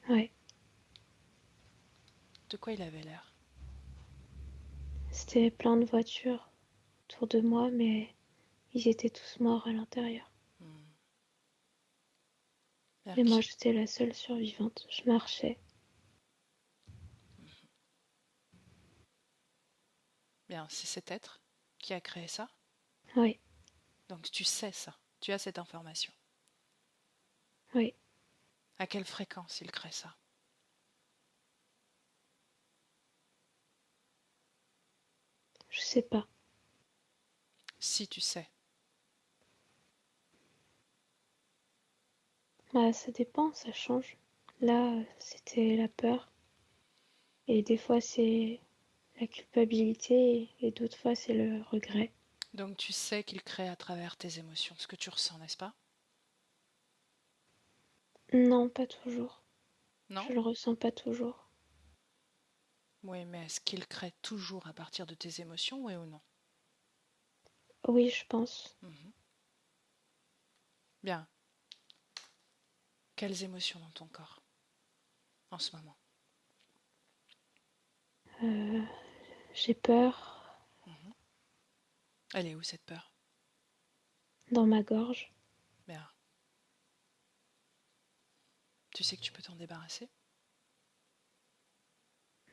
Ouais, De quoi il avait l'air? c'était plein de voitures autour de moi, mais ils étaient tous morts à l'intérieur. Hmm. Bien, Et moi j'étais la seule survivante. Je marchais. Bien, c'est cet être qui a créé ça. Oui, Donc tu sais ça. Tu as cette information. oui, À quelle fréquence il crée ça? je sais pas. Si tu sais. Bah ça dépend, ça change. Là, c'était la peur. Et des fois c'est la culpabilité et d'autres fois c'est le regret. Donc tu sais qu'il crée à travers tes émotions, ce que tu ressens, n'est-ce pas? Non, pas toujours. Non? Je le ressens pas toujours. Oui, mais est-ce qu'il crée toujours à partir de tes émotions, oui ou non? Oui, je pense. Mhm. Bien. Quelles émotions dans ton corps en ce moment? Euh, j'ai peur Mhm. Elle est où cette peur? dans ma gorge. Bien. Tu sais que tu peux t'en débarrasser?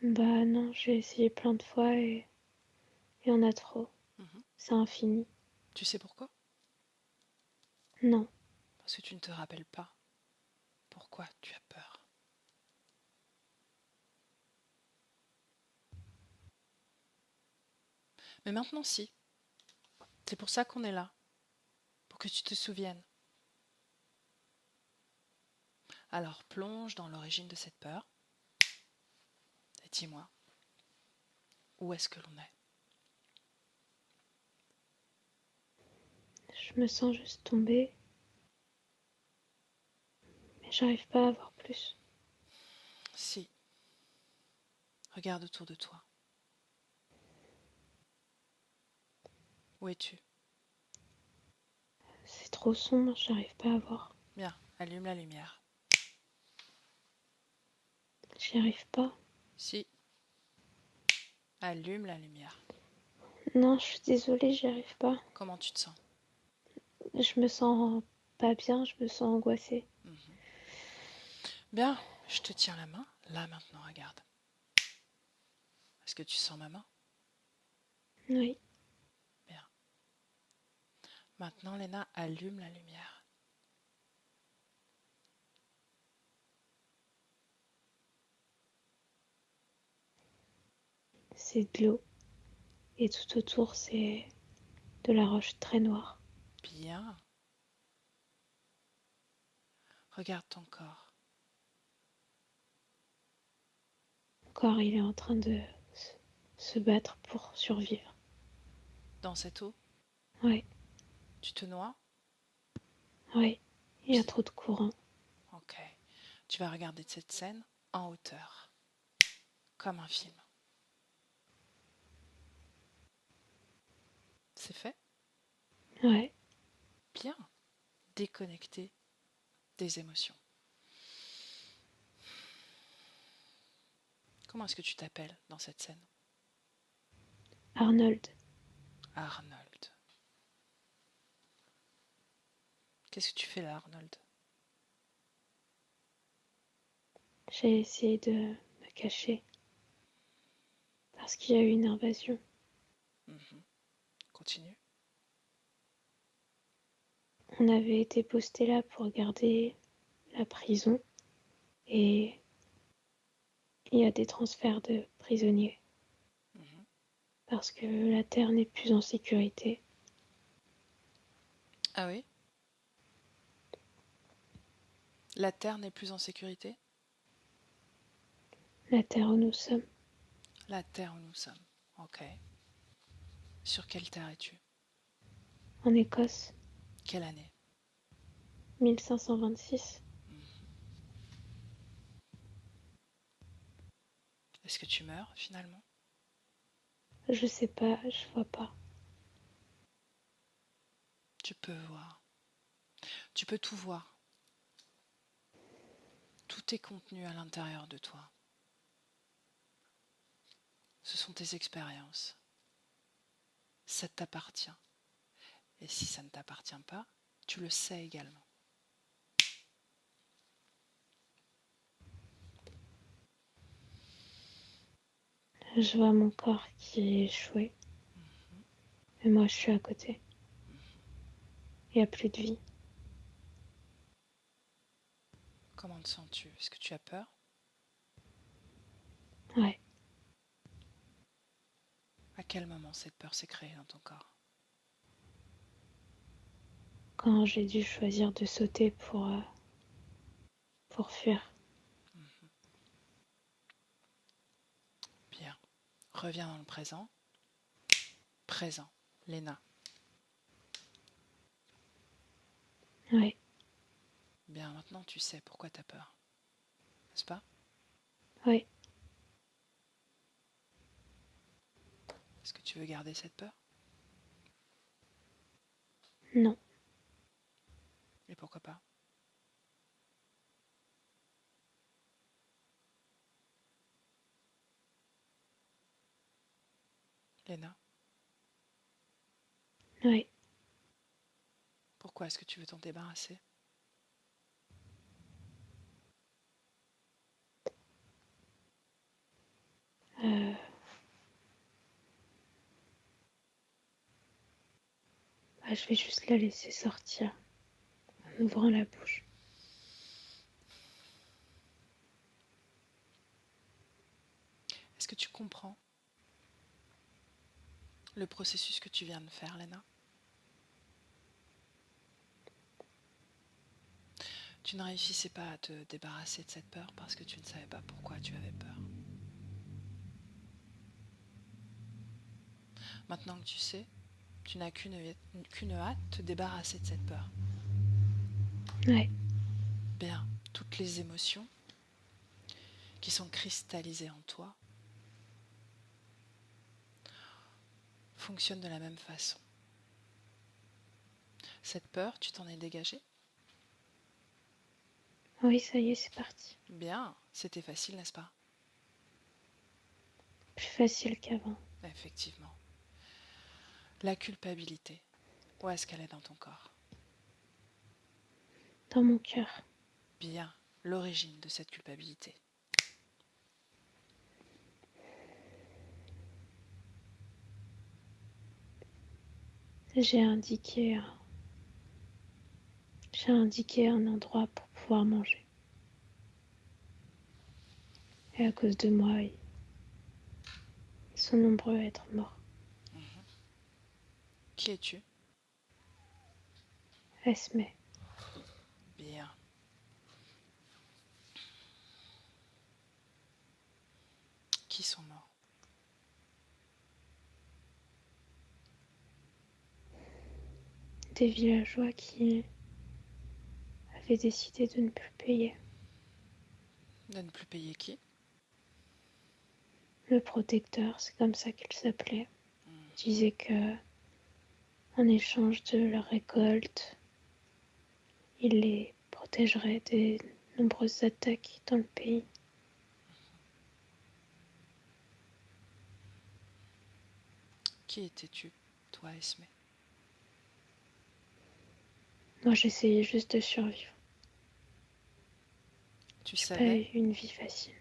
Bah non, j'ai essayé plein de fois et Il y en a trop. Mhm. C'est infini. Tu sais pourquoi? Non. Parce que tu ne te rappelles pas pourquoi tu as peur. Mais maintenant, si. C'est pour ça qu'on est là. Pour que tu te souviennes. Alors plonge dans l'origine de cette peur. Et dis-moi, où est-ce que l'on est? Je me sens juste tomber. Mais j'arrive pas à voir plus. Si. Regarde autour de toi. Où es-tu? C'est trop sombre, j'arrive pas à voir. Bien, allume la lumière. J'y arrive pas. Si. Allume la lumière. Non, je suis désolée, j'y arrive pas. Comment tu te sens? Je me sens pas bien, je me sens angoissée. Mhm. Bien, je te tiens la main. Là maintenant, regarde. Est-ce que tu sens ma main? Oui. Bien. Maintenant, Léna, allume la lumière. C'est de l'eau. Et tout autour, c'est de la roche très noire. Bien. Regarde ton corps. Mon corps, il est en train de se battre pour survivre. Dans cette eau, Ouais, tu te noies? ouais. Il y a trop de courant. Ok. Tu vas regarder cette scène en hauteur, comme un film. C'est fait? Ouais. Bien. Déconnecté des émotions. Comment est-ce que tu t'appelles dans cette scène? Arnold, Arnold. Qu'est-ce que tu fais là, Arnold? j'ai essayé de me cacher parce qu'il y a eu une invasion. Mhm. Continue. On avait été posté là pour garder la prison et il y a des transferts de prisonniers Mhm. parce que la Terre n'est plus en sécurité. Ah oui? La Terre n'est plus en sécurité? La Terre où nous sommes, La Terre où nous sommes. Ok. Sur quelle Terre es-tu? en Écosse, Quelle année? 1526. Est-ce que tu meurs finalement? Je sais pas, je vois pas. Tu peux voir. Tu peux tout voir. Tout est contenu à l'intérieur de toi. Ce sont tes expériences. Ça t'appartient. Et si ça ne t'appartient pas, tu le sais également. Je vois mon corps qui est échoué et moi je suis à côté. Il n'y a plus de vie. Comment te sens-tu? Est-ce que tu as peur? Ouais, À quel moment cette peur s'est créée dans ton corps? quand j'ai dû choisir de sauter pour fuir. Bien. Reviens dans le présent. Présent. Léna. Ouais, Bien, maintenant tu sais pourquoi tu as peur. N'est-ce pas? ouais, Est-ce que tu veux garder cette peur? non. Et pourquoi pas? Léna, Ouais, pourquoi est-ce que tu veux t'en débarrasser? euh, je vais juste la laisser sortir en ouvrant la bouche. Est-ce que tu comprends le processus que tu viens de faire, Léna? Tu ne réussissais pas à te débarrasser de cette peur parce que tu ne savais pas pourquoi tu avais peur. Maintenant que tu sais, tu n'as qu'une hâte de te débarrasser de cette peur. Ouais. Bien, toutes les émotions qui sont cristallisées en toi fonctionnent de la même façon. Cette peur, tu t'en es dégagée? Oui, ça y est, c'est parti. Bien, c'était facile, n'est-ce pas? Plus facile qu'avant. Effectivement. La culpabilité, où est-ce qu'elle est dans ton corps? Dans mon cœur. Bien, l'origine de cette culpabilité. J'ai indiqué un endroit pour pouvoir manger. Et à cause de moi, ils sont nombreux à être morts. Qui es-tu? Esme. Bien. Qui sont morts? Des villageois qui avaient décidé de ne plus payer. De ne plus payer qui? Le protecteur, c'est comme ça qu'il s'appelait, disait que en échange de leur récolte, il les protégerait des nombreuses attaques dans le pays. Qui étais-tu, toi, Esme? Moi, j'essayais juste de survivre. Tu J'ai pas savais? eu une vie facile.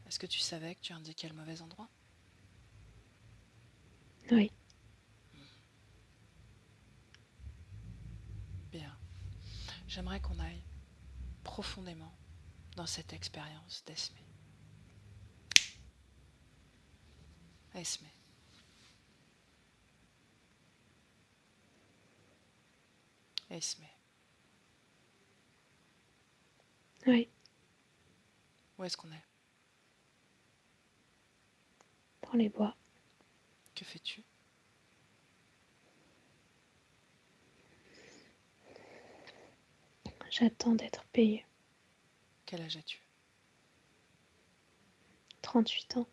Est-ce que tu savais que tu indiquais le mauvais endroit? Oui, Bien. J'aimerais qu'on aille profondément dans cette expérience d'Esme. Esme. Esme. oui, Où est-ce qu'on est? dans les bois. Que fais-tu? J'attends d'être payée. Quel âge as-tu? 38 ans.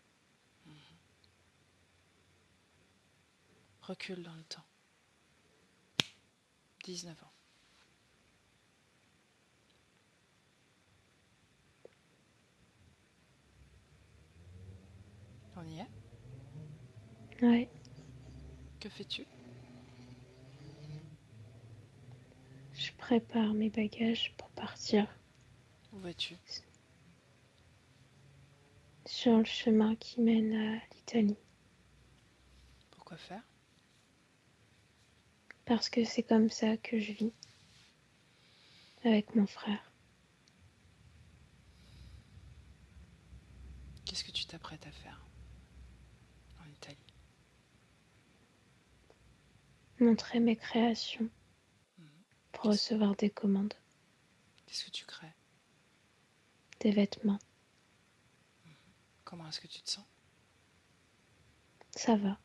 Recule dans le temps. 19 ans. On y est? Ouais, Que fais-tu? je prépare mes bagages pour partir Où vas-tu? sur le chemin qui mène à l'Italie. Pourquoi faire? Parce que c'est comme ça que je vis avec mon frère. Qu'est-ce que tu t'apprêtes à faire en Italie? Montrer mes créations pour recevoir des commandes, Qu'est-ce que tu crées? des vêtements. Comment est-ce que tu te sens? Ça va.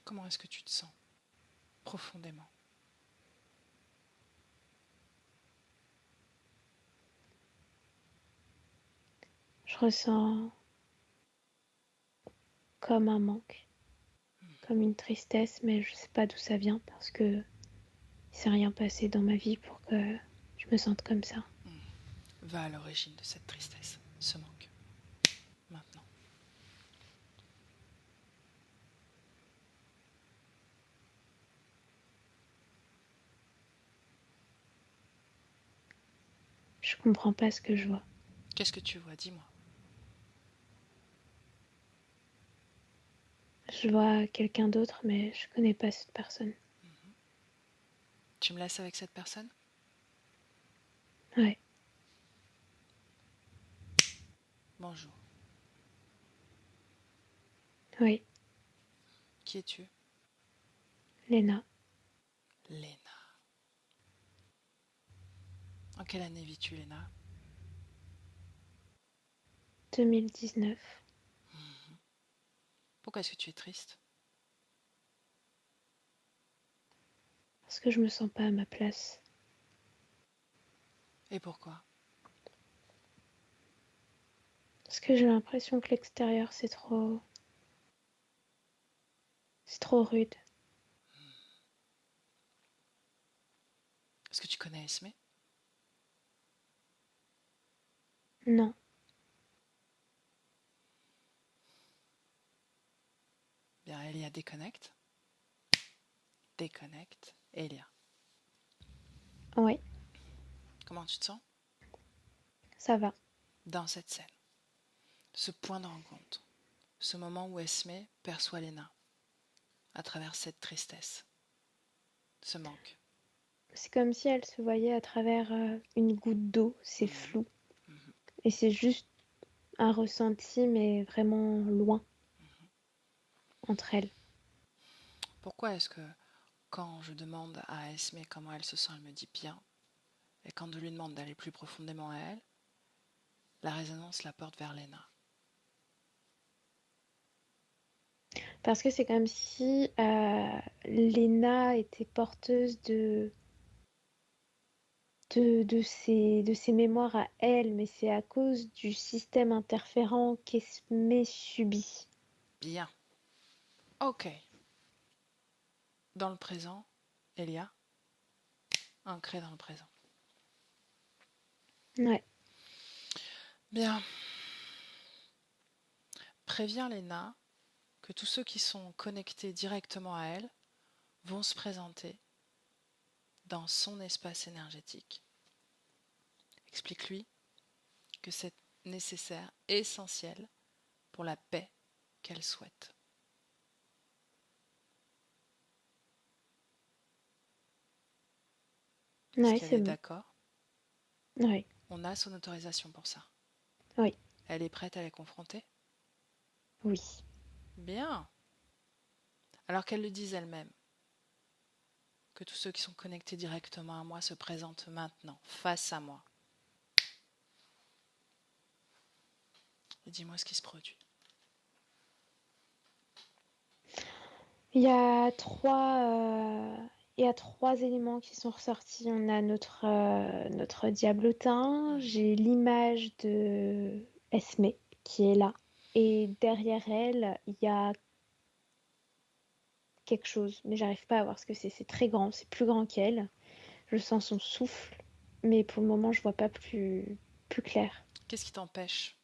Comment est-ce que tu te sens profondément? Je ressens comme un manque, comme une tristesse, mais je sais pas d'où ça vient parce que il s'est rien passé dans ma vie pour que je me sente comme ça. Va à l'origine de cette tristesse, ce manque. Maintenant. Je comprends pas ce que je vois. Qu'est-ce que tu vois? Dis-moi. Je vois quelqu'un d'autre, mais je connais pas cette personne. Tu me laisses avec cette personne? Ouais, Bonjour. oui, Qui es-tu? Léna, Léna. En quelle année vis-tu, Léna? 2019. Pourquoi est-ce que tu es triste? Parce que je me sens pas à ma place. Et pourquoi? Parce que j'ai l'impression que l'extérieur c'est trop rude. Est-ce que tu connais Esme? Non, Bien, Elia déconnecte. Déconnecte. Elia. ouais, Comment tu te sens ça va. dans cette scène? Ce point de rencontre. Ce moment où Esme perçoit Léna à travers cette tristesse. Ce manque. C'est comme si elle se voyait à travers une goutte d'eau, c'est flou. Et c'est juste un ressenti, mais vraiment loin entre elles. Pourquoi est-ce que quand je demande à Esme comment elle se sent, elle me dit bien. Et quand je lui demande d'aller plus profondément à elle, la résonance la porte vers Léna. Parce que c'est comme si Léna était porteuse de ses mémoires à elle, mais c'est à cause du système interférent qu'Esmé subit. Bien. Ok. Dans le présent, Elia, ancré dans le présent. Ouais, Bien. Préviens Léna que tous ceux qui sont connectés directement à elle vont se présenter dans son espace énergétique. Explique-lui que c'est nécessaire, essentiel pour la paix qu'elle souhaite. Est-ce ouais, qu'elle c'est est bon. d'accord? Ouais, On a son autorisation pour ça. oui, Elle est prête à les confronter? oui. Bien. Alors qu'elle le dise elle-même, que tous ceux qui sont connectés directement à moi se présentent maintenant, face à moi. Et dis-moi ce qui se produit. Il y a il y a trois éléments qui sont ressortis. On a notre diablotin, j'ai l'image de Esme qui est là. Et derrière elle, il y a quelque chose, mais j'arrive pas à voir ce que c'est. C'est très grand, c'est plus grand qu'elle. Je sens son souffle, mais pour le moment, je vois pas plus clair. Qu'est-ce qui t'empêche?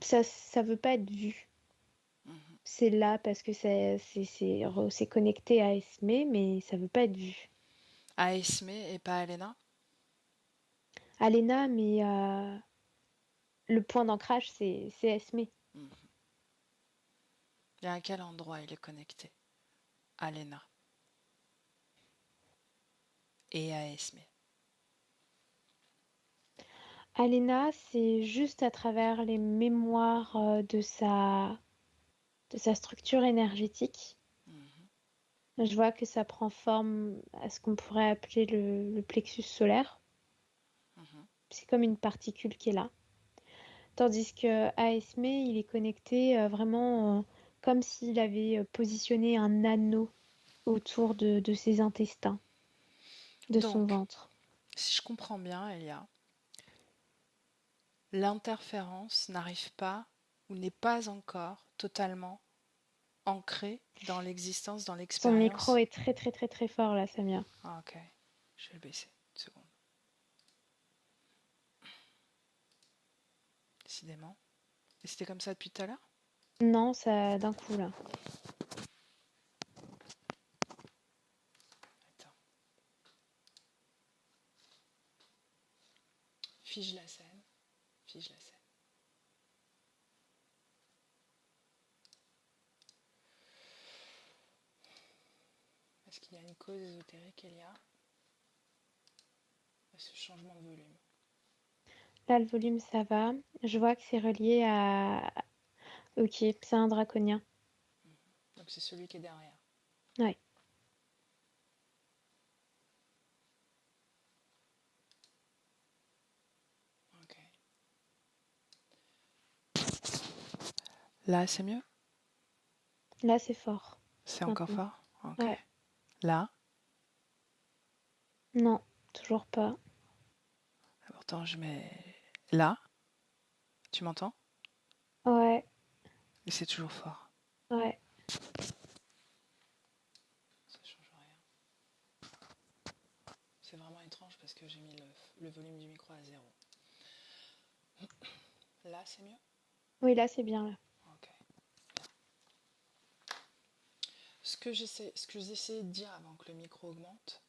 Ça veut pas être vu. C'est là parce que c'est connecté à Esme, mais ça veut pas être vu. À Esme et pas à Léna? À Lena, mais le point d'ancrage, c'est Esme. Et à quel endroit il est connecté? À Léna et à Esme. Alena, c'est juste à travers les mémoires de sa structure énergétique. Je vois que ça prend forme à ce qu'on pourrait appeler le plexus solaire. C'est comme une particule qui est là. Tandis que à Esme, il est connecté vraiment comme s'il avait positionné un anneau autour de ses intestins, de son Donc, ventre. si je comprends bien, Elia, l'interférence n'arrive pas ou n'est pas encore totalement ancrée dans l'existence, dans Son micro l'expérience. est très très très très fort là, Samia. Ah, ok, je vais le baisser. Une seconde. Décidément. Et c'était comme ça depuis tout à l'heure? Non, ça d'un coup là. Attends. Fige la scène. Fige la scène. Est-ce qu'il y a une cause ésotérique, Elia, à ce changement de volume? Là, le volume, ça va. Je vois que c'est relié à... Ok, c'est un draconien. Donc c'est celui qui est derrière. Ouais. Ok. Là, c'est mieux? Là, c'est fort. C'est encore Maintenant. fort? Ok. Ouais. Là? Non, toujours pas. Pourtant, je mets là. Tu m'entends? Ouais, Et c'est toujours fort. ouais. Ça change rien. C'est vraiment étrange parce que j'ai mis le volume du micro à 0. Là, c'est mieux? Oui, là, c'est bien, là. Ok. Ce que j'essayais de dire avant que le micro augmente,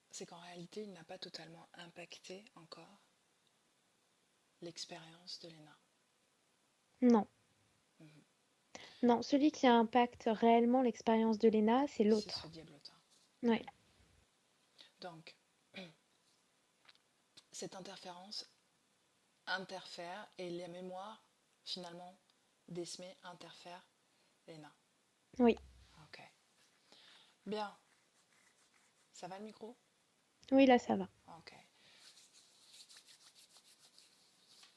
c'est qu'en réalité, il n'a pas totalement impacté encore l'expérience de Léna. Non. Mhm. Non, celui qui impacte réellement l'expérience de Léna, c'est C'est l'autre. ce diablotin. Ouais. Donc, cette interférence interfère et la mémoire, finalement, d'Esmé interfère Léna. Oui. Ok. Bien. Ça va le micro? Oui, là, ça va. Ok.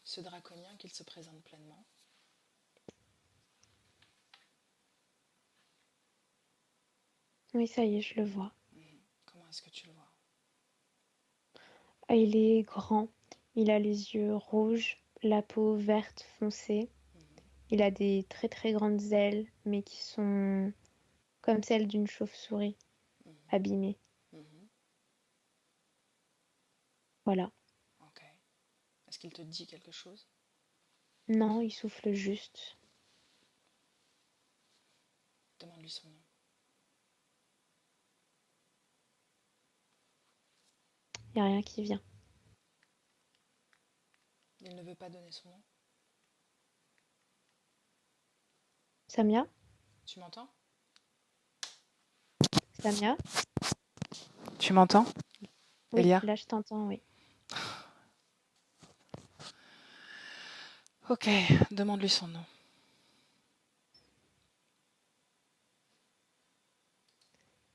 Ce draconien qu'il se présente pleinement. Oui, ça y est, je le vois. Comment est-ce que tu le vois? Ah, il est grand. Il a les yeux rouges, la peau verte foncée. Il a des très très grandes ailes, mais qui sont comme celles d'une chauve-souris, abîmées. Mhm. Voilà. Ok. Est-ce qu'il te dit quelque chose? Non, il souffle juste. Demande-lui son nom. Il n'y a rien qui vient. Il ne veut pas donner son nom? Samia? Tu m'entends? Samia? Tu m'entends, Oui, Elia? là je t'entends, oui. Ok, demande-lui son nom.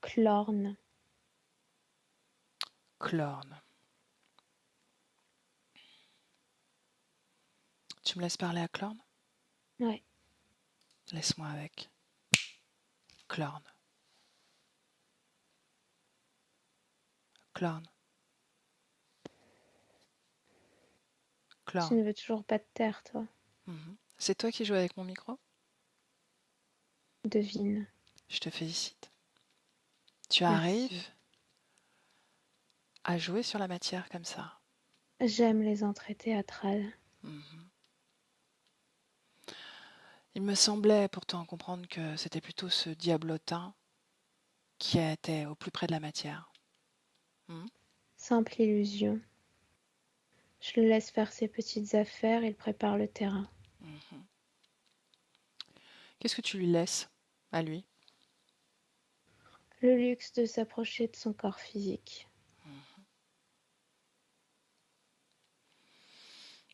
Clorne. Clorne. Tu me laisses parler à Clorne? Ouais. Laisse-moi avec. Clorne. Clorne. Tu Clorne. ne veux toujours pas te taire, toi. Mhm. C'est toi qui joues avec mon micro? Devine. Je te félicite. Tu Merci. arrives à jouer sur la matière comme ça. J'aime les entrées théâtrales. Mhm. Il me semblait pourtant comprendre que c'était plutôt ce diablotin qui était au plus près de la matière. Simple illusion. Je le laisse faire ses petites affaires, il prépare le terrain. Mhm. Qu'est-ce que tu lui laisses à lui? Le luxe de s'approcher de son corps physique.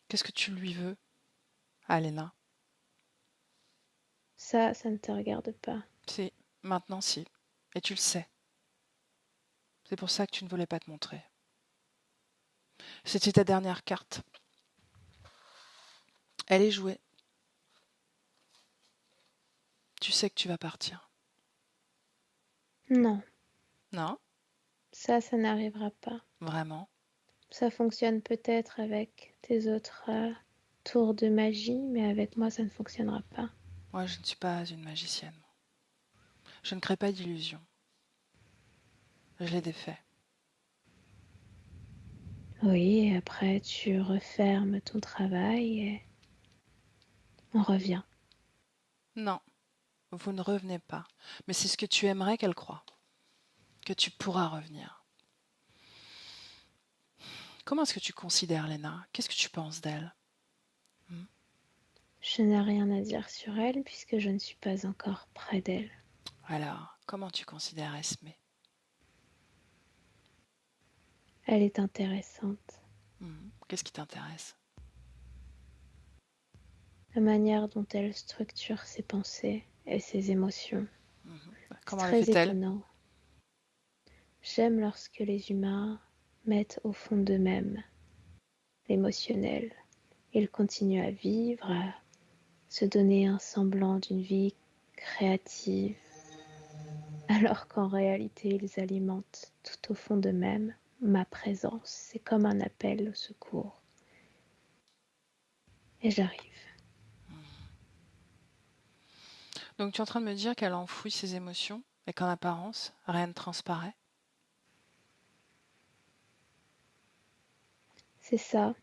Qu'est-ce que tu lui veux, Alena? Ça ne te regarde pas. Si, maintenant si. Et tu le sais. C'est pour ça que tu ne voulais pas te montrer. C'était ta dernière carte. Elle est jouée. Tu sais que tu vas partir. Non, Non? ça n'arrivera pas. Vraiment? Ça fonctionne peut-être avec tes autres tours de magie, mais avec moi, ça ne fonctionnera pas. Moi, je ne suis pas une magicienne. Je ne crée pas d'illusions. Je les défais. Oui, et après, tu refermes ton travail et on revient. Non, vous ne revenez pas. Mais c'est ce que tu aimerais qu'elle croie. Que tu pourras revenir. Comment est-ce que tu considères Léna? Qu'est-ce que tu penses d'elle? Je n'ai rien à dire sur elle puisque je ne suis pas encore près d'elle. Alors, comment tu considères Esme? Elle est intéressante. Qu'est-ce qui t'intéresse? La manière dont elle structure ses pensées et ses émotions. C'est Comment le très fait-elle? étonnant. J'aime lorsque les humains mettent au fond d'eux-mêmes l'émotionnel. Ils continuent à vivre, à se donner un semblant d'une vie créative, alors qu'en réalité ils alimentent tout au fond d'eux-mêmes ma présence. C'est comme un appel au secours. Et j'arrive. Donc tu es en train de me dire qu'elle enfouit ses émotions et qu'en apparence, rien ne transparaît? C'est ça.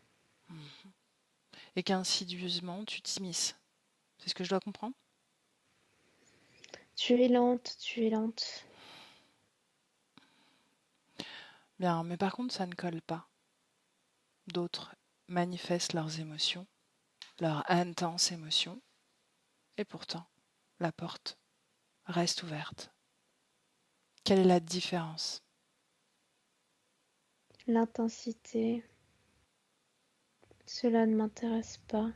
Et qu'insidieusement, tu t'immisces. C'est ce que je dois comprendre? Tu es lente, tu es lente. Bien, mais par contre, ça ne colle pas. D'autres manifestent leurs émotions, leurs intenses émotions, et pourtant, la porte reste ouverte. Quelle est la différence? L'intensité, cela ne m'intéresse pas.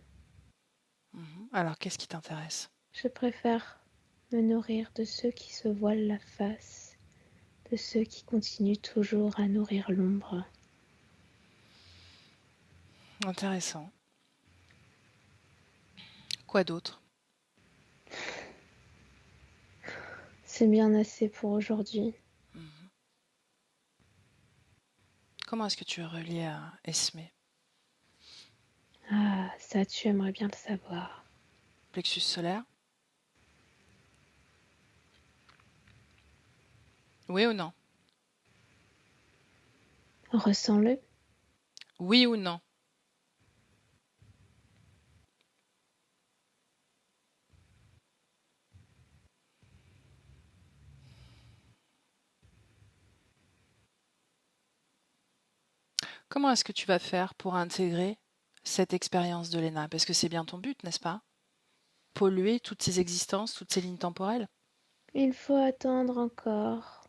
Alors, qu'est-ce qui t'intéresse? Je préfère me nourrir de ceux qui se voilent la face, de ceux qui continuent toujours à nourrir l'ombre. Intéressant. Quoi d'autre? C'est bien assez pour aujourd'hui. Comment est-ce que tu es relié à Esme? Ah, ça, tu aimerais bien le savoir. Plexus solaire? Oui ou non? Ressens-le. Oui ou non? Comment est-ce que tu vas faire pour intégrer cette expérience de Léna? Parce que c'est bien ton but, n'est-ce pas? Polluer toutes ces existences, toutes ces lignes temporelles? Il faut attendre encore.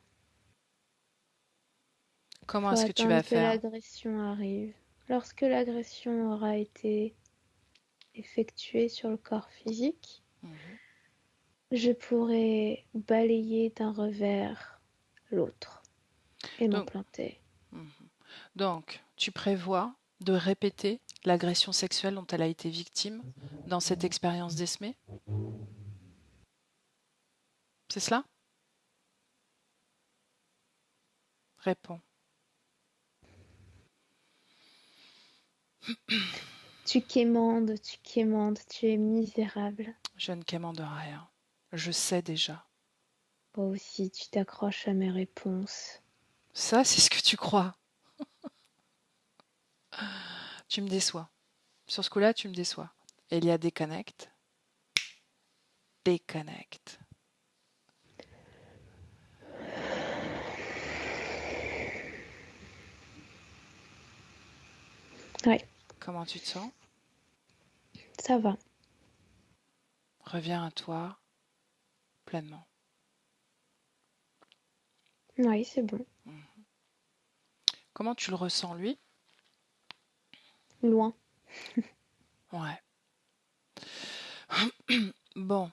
Il Comment faut est-ce que tu vas attendre que faire? l'agression arrive. Lorsque l'agression aura été effectuée sur le corps physique, je pourrai balayer d'un revers l'autre et m'en Donc, planter. donc, tu prévois de répéter l'agression sexuelle dont elle a été victime dans cette expérience d'Esmé? C'est cela? Réponds. Tu quémandes, tu es misérable. Je ne quémande rien. Je sais déjà. Toi aussi, tu t'accroches à mes réponses. Ça, c'est ce que tu crois. Tu me déçois. Sur ce coup-là, tu me déçois. Elia déconnecte. Déconnecte. Ouais, Comment tu te sens? ça va. Reviens à toi pleinement. Oui, c'est bon. Comment tu le ressens, lui? Loin. Ouais. Bon.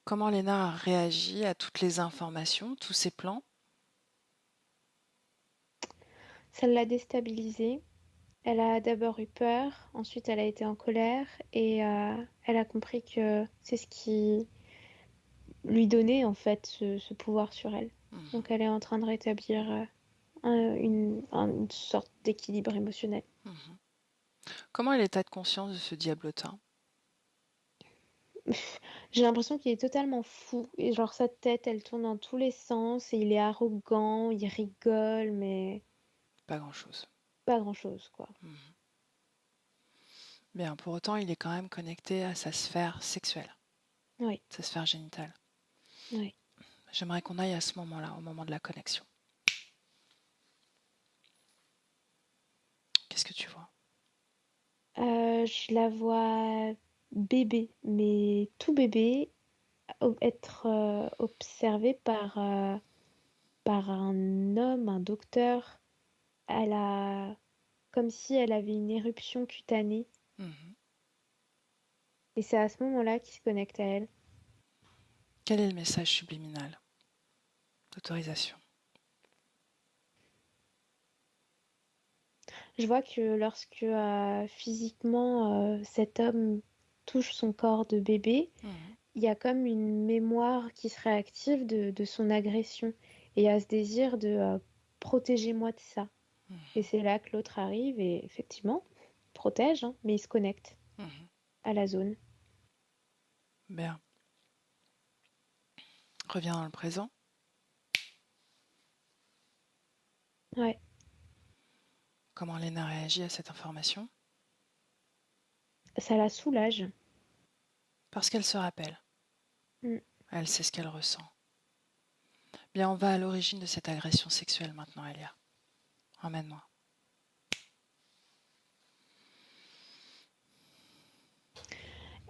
Comment Léna a réagi à toutes les informations, tous ces plans? Ça l'a déstabilisée. Elle a d'abord eu peur, ensuite elle a été en colère et elle a compris que c'est ce qui lui donnait en fait ce pouvoir sur elle. Donc elle est en train de rétablir une sorte d'équilibre émotionnel. Comment est l'état de conscience de ce diablotin? J'ai l'impression qu'il est totalement fou et genre sa tête elle tourne dans tous les sens et il est arrogant, il rigole mais Pas grand-chose. pas grand-chose quoi. Bien, pour autant, il est quand même connecté à sa sphère sexuelle, Oui, sa sphère génitale. oui. J'aimerais qu'on aille à ce moment-là, au moment de la connexion. Qu'est-ce que tu vois? Je la vois bébé, mais tout bébé, être observé par un homme, un docteur. Elle a comme si elle avait une éruption cutanée. Mhm. Et c'est à ce moment-là qu'il se connecte à elle. Quel est le message subliminal d'autorisation? Je vois que lorsque physiquement cet homme touche son corps de bébé, Mhm. il y a comme une mémoire qui se réactive de son agression. Et il y a ce désir de protégez-moi de ça. Et Mhm. c'est là que l'autre arrive et effectivement protège, hein, mais il se connecte Mhm. à la zone. Bien. Reviens dans le présent. Ouais, Comment Léna réagit à cette information? ça la soulage. Parce qu'elle se rappelle. Mm. Elle sait ce qu'elle ressent. Bien, on va à l'origine de cette agression sexuelle maintenant, Elia. Emmène-moi.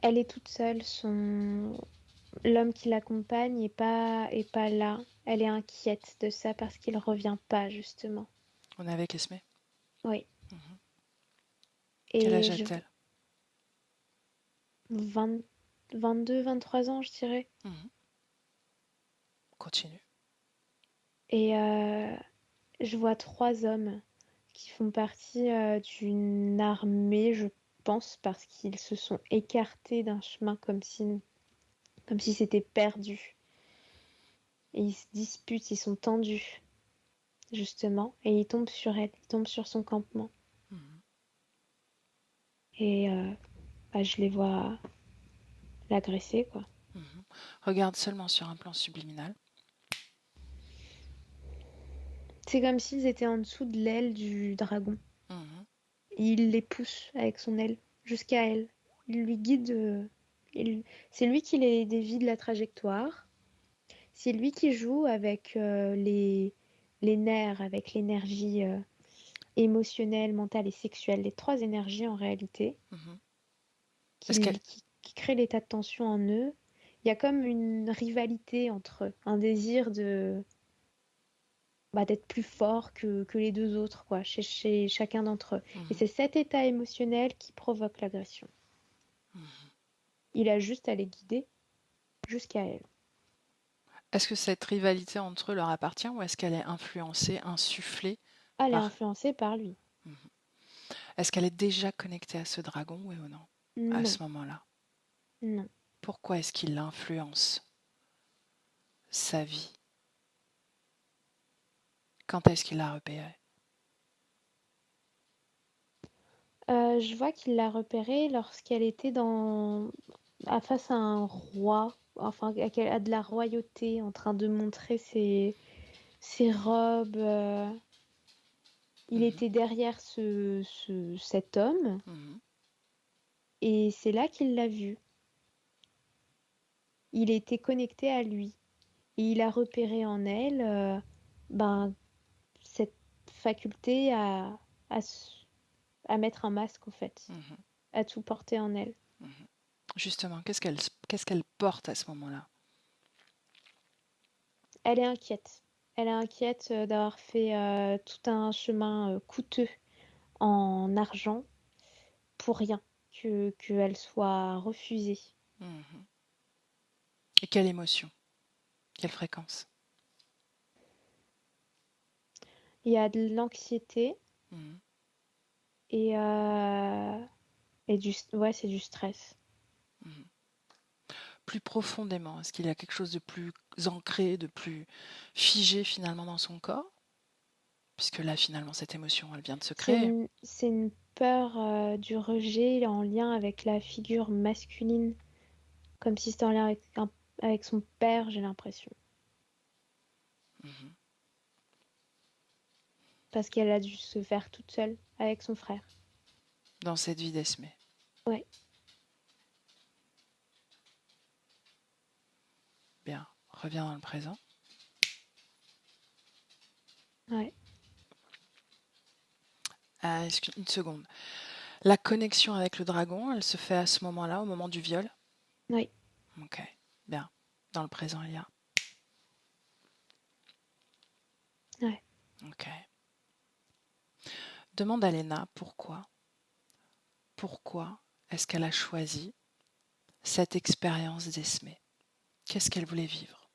Elle est toute seule, l'homme qui l'accompagne est pas là. Elle est inquiète de ça parce qu'il revient pas justement. On est avec Esmé. Oui. Mhm. Quel Et âge je a-t-elle? 20 22, 23 ans, je dirais. Mhm. Continue. Et je vois 3 hommes qui font partie d'une armée, je pense, parce qu'ils se sont écartés d'un chemin comme si c'était perdu. Et ils se disputent, ils sont tendus, justement, et ils tombent sur elle, ils tombent sur son campement. Mhm. Et bah, je les vois l'agresser, quoi. Mhm. Regarde seulement sur un plan subliminal. C'est comme s'ils étaient en dessous de l'aile du dragon. Mhm. Il les pousse avec son aile jusqu'à elle. Il lui guide. C'est lui qui les dévie de la trajectoire. C'est lui qui joue avec les nerfs, avec l'énergie émotionnelle, mentale et sexuelle, les 3 énergies en réalité, Mhm. Est-ce qu'elle... qui créent l'état de tension en eux. Il y a comme une rivalité entre eux, un désir d'être plus fort que les deux autres, quoi, chez chacun d'entre eux. Et Mhm. c'est cet état émotionnel qui provoque l'agression. Mhm. Il a juste à les guider jusqu'à elle. Est-ce que cette rivalité entre eux leur appartient ou est-ce qu'elle est influencée, insufflée Elle est par... influencée par lui. Mhm. Est-ce qu'elle est déjà connectée à ce dragon, oui ou non, à Non, ce moment-là? non. Pourquoi est-ce qu'il influence sa vie? Quand est-ce qu'il l'a repéré? Je vois qu'il l'a repérée lorsqu'elle était face à un roi, enfin, qu'elle a de la royauté, en train de montrer ses robes. Il Mhm. était derrière cet homme, Mhm. et c'est là qu'il l'a vu. Il était connecté à lui, et il a repéré en elle ben, cette faculté à, à mettre un masque, en fait, Mhm. à tout porter en elle. Mhm. Justement, qu'est-ce qu'elle porte à ce moment-là? Elle est inquiète. Elle est inquiète d'avoir fait tout un chemin coûteux en argent pour rien, qu'elle soit refusée. Mhm. Et quelle émotion? Quelle fréquence? Il y a de l'anxiété Mhm. et, ouais, c'est du stress. Mhm. Plus profondément, est-ce qu'il y a quelque chose de plus ancré, de plus figé finalement dans son corps? Puisque là, finalement, cette émotion, elle vient de se C'est créer. une peur du rejet en lien avec la figure masculine, comme si c'était en lien avec son père, j'ai l'impression. Mhm. Parce qu'elle a dû se faire toute seule avec son frère. Dans cette vie d'Esmé. Ouais, Bien, reviens dans le présent. ouais. Une seconde. La connexion avec le dragon, elle se fait à ce moment-là, au moment du viol? Oui. Ok, bien. Dans le présent, il y a. Ouais. Ok. Demande à Léna pourquoi. Pourquoi est-ce qu'elle a choisi cette expérience d'Esmé? Qu'est-ce qu'elle voulait vivre?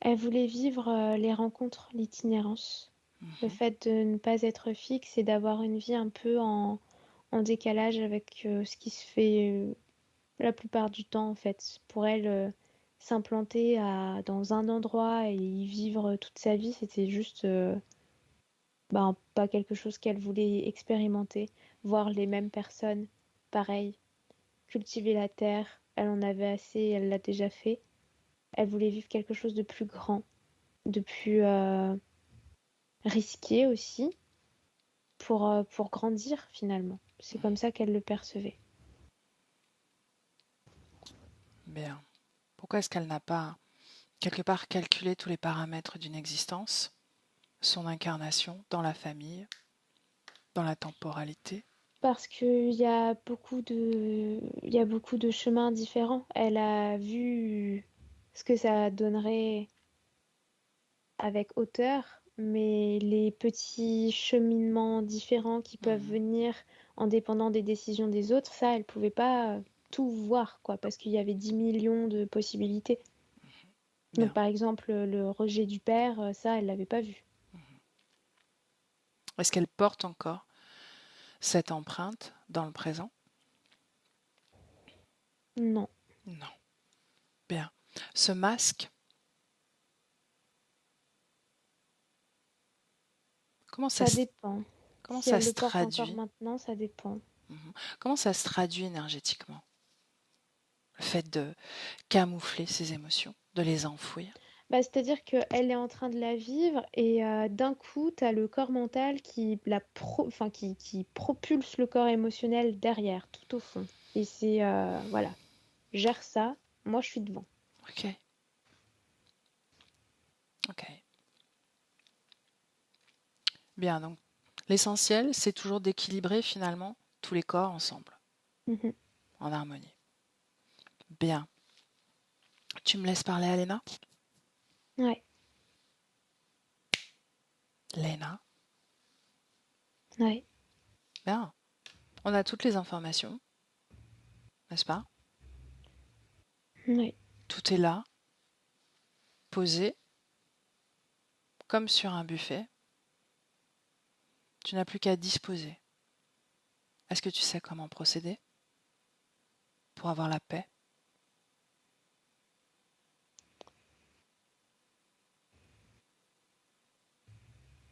Elle voulait vivre les rencontres, l'itinérance. Le Mhm. fait de ne pas être fixe et d'avoir une vie un peu en décalage avec ce qui se fait la plupart du temps, en fait. Pour elle, s'implanter dans un endroit et y vivre toute sa vie, c'était juste pas quelque chose qu'elle voulait expérimenter. Voir les mêmes personnes, pareil. Cultiver la terre, elle en avait assez, elle l'a déjà fait. Elle voulait vivre quelque chose de plus grand, de plus risqué aussi, pour grandir finalement. C'est comme ça qu'elle le percevait. Bien. Pourquoi est-ce qu'elle n'a pas, quelque part, calculé tous les paramètres d'une existence, son incarnation dans la famille, dans la temporalité? Parce qu'il y a il y a beaucoup de chemins différents. Elle a vu ce que ça donnerait avec hauteur, mais les petits cheminements différents qui peuvent Mhm. venir en dépendant des décisions des autres, ça, elle pouvait pas tout voir, quoi, parce qu'il y avait 10 millions de possibilités. Donc, Bien. par exemple, le rejet du père, ça, elle l'avait pas vu. Est-ce qu'elle porte encore cette empreinte dans le présent? Non, Non. Bien. Ce masque, comment ça ça se, dépend. comment Si ça elle se le porte encore traduit? maintenant, ça dépend. Mhm. Comment ça se traduit énergétiquement? Le fait de camoufler ses émotions, de les enfouir. Bah, c'est-à-dire qu'elle est en train de la vivre et d'un coup, tu as le corps mental qui propulse le corps émotionnel derrière, tout au fond. Et c'est, voilà, gère ça, moi je suis devant. Ok, ok. Bien, donc l'essentiel, c'est toujours d'équilibrer finalement tous les corps ensemble, Mhm. en harmonie. Bien. Tu me laisses parler à Léna? Ouais, Léna. ouais, Bien. On a toutes les informations, n'est-ce pas? ouais. Tout est là, posé, comme sur un buffet. Tu n'as plus qu'à disposer. Est-ce que tu sais comment procéder pour avoir la paix?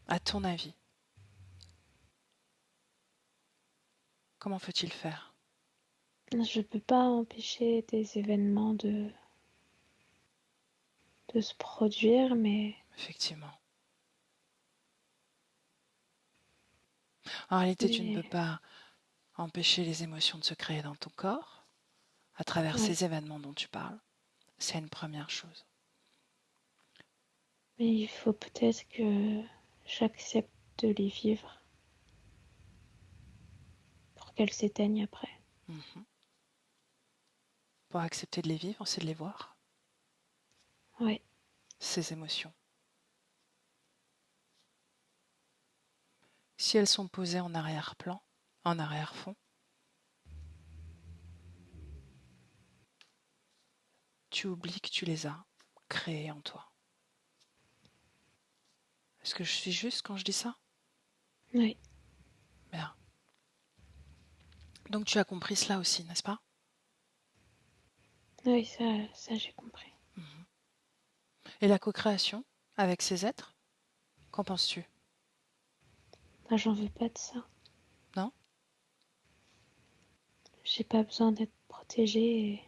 À ton avis, comment faut-il faire? Je peux pas empêcher des événements de se produire, mais Effectivement. En réalité, tu ne peux mais pas empêcher les émotions de se créer dans ton corps à travers ouais. ces événements dont tu parles. C'est une première chose. Mais il faut peut-être que j'accepte de les vivre pour qu'elles s'éteignent après. Mhm. Pour accepter de les vivre, c'est de les voir, Ouais, ces émotions. Si elles sont posées en arrière-plan, en arrière-fond, tu oublies que tu les as créées en toi. Est-ce que je suis juste quand je dis ça? ouais, Bien. Donc tu as compris cela aussi, n'est-ce pas? oui, ça j'ai compris. Mhm. Et la co-création avec ces êtres, qu'en penses-tu? Moi, j'en veux pas de ça. Non? J'ai pas besoin d'être protégée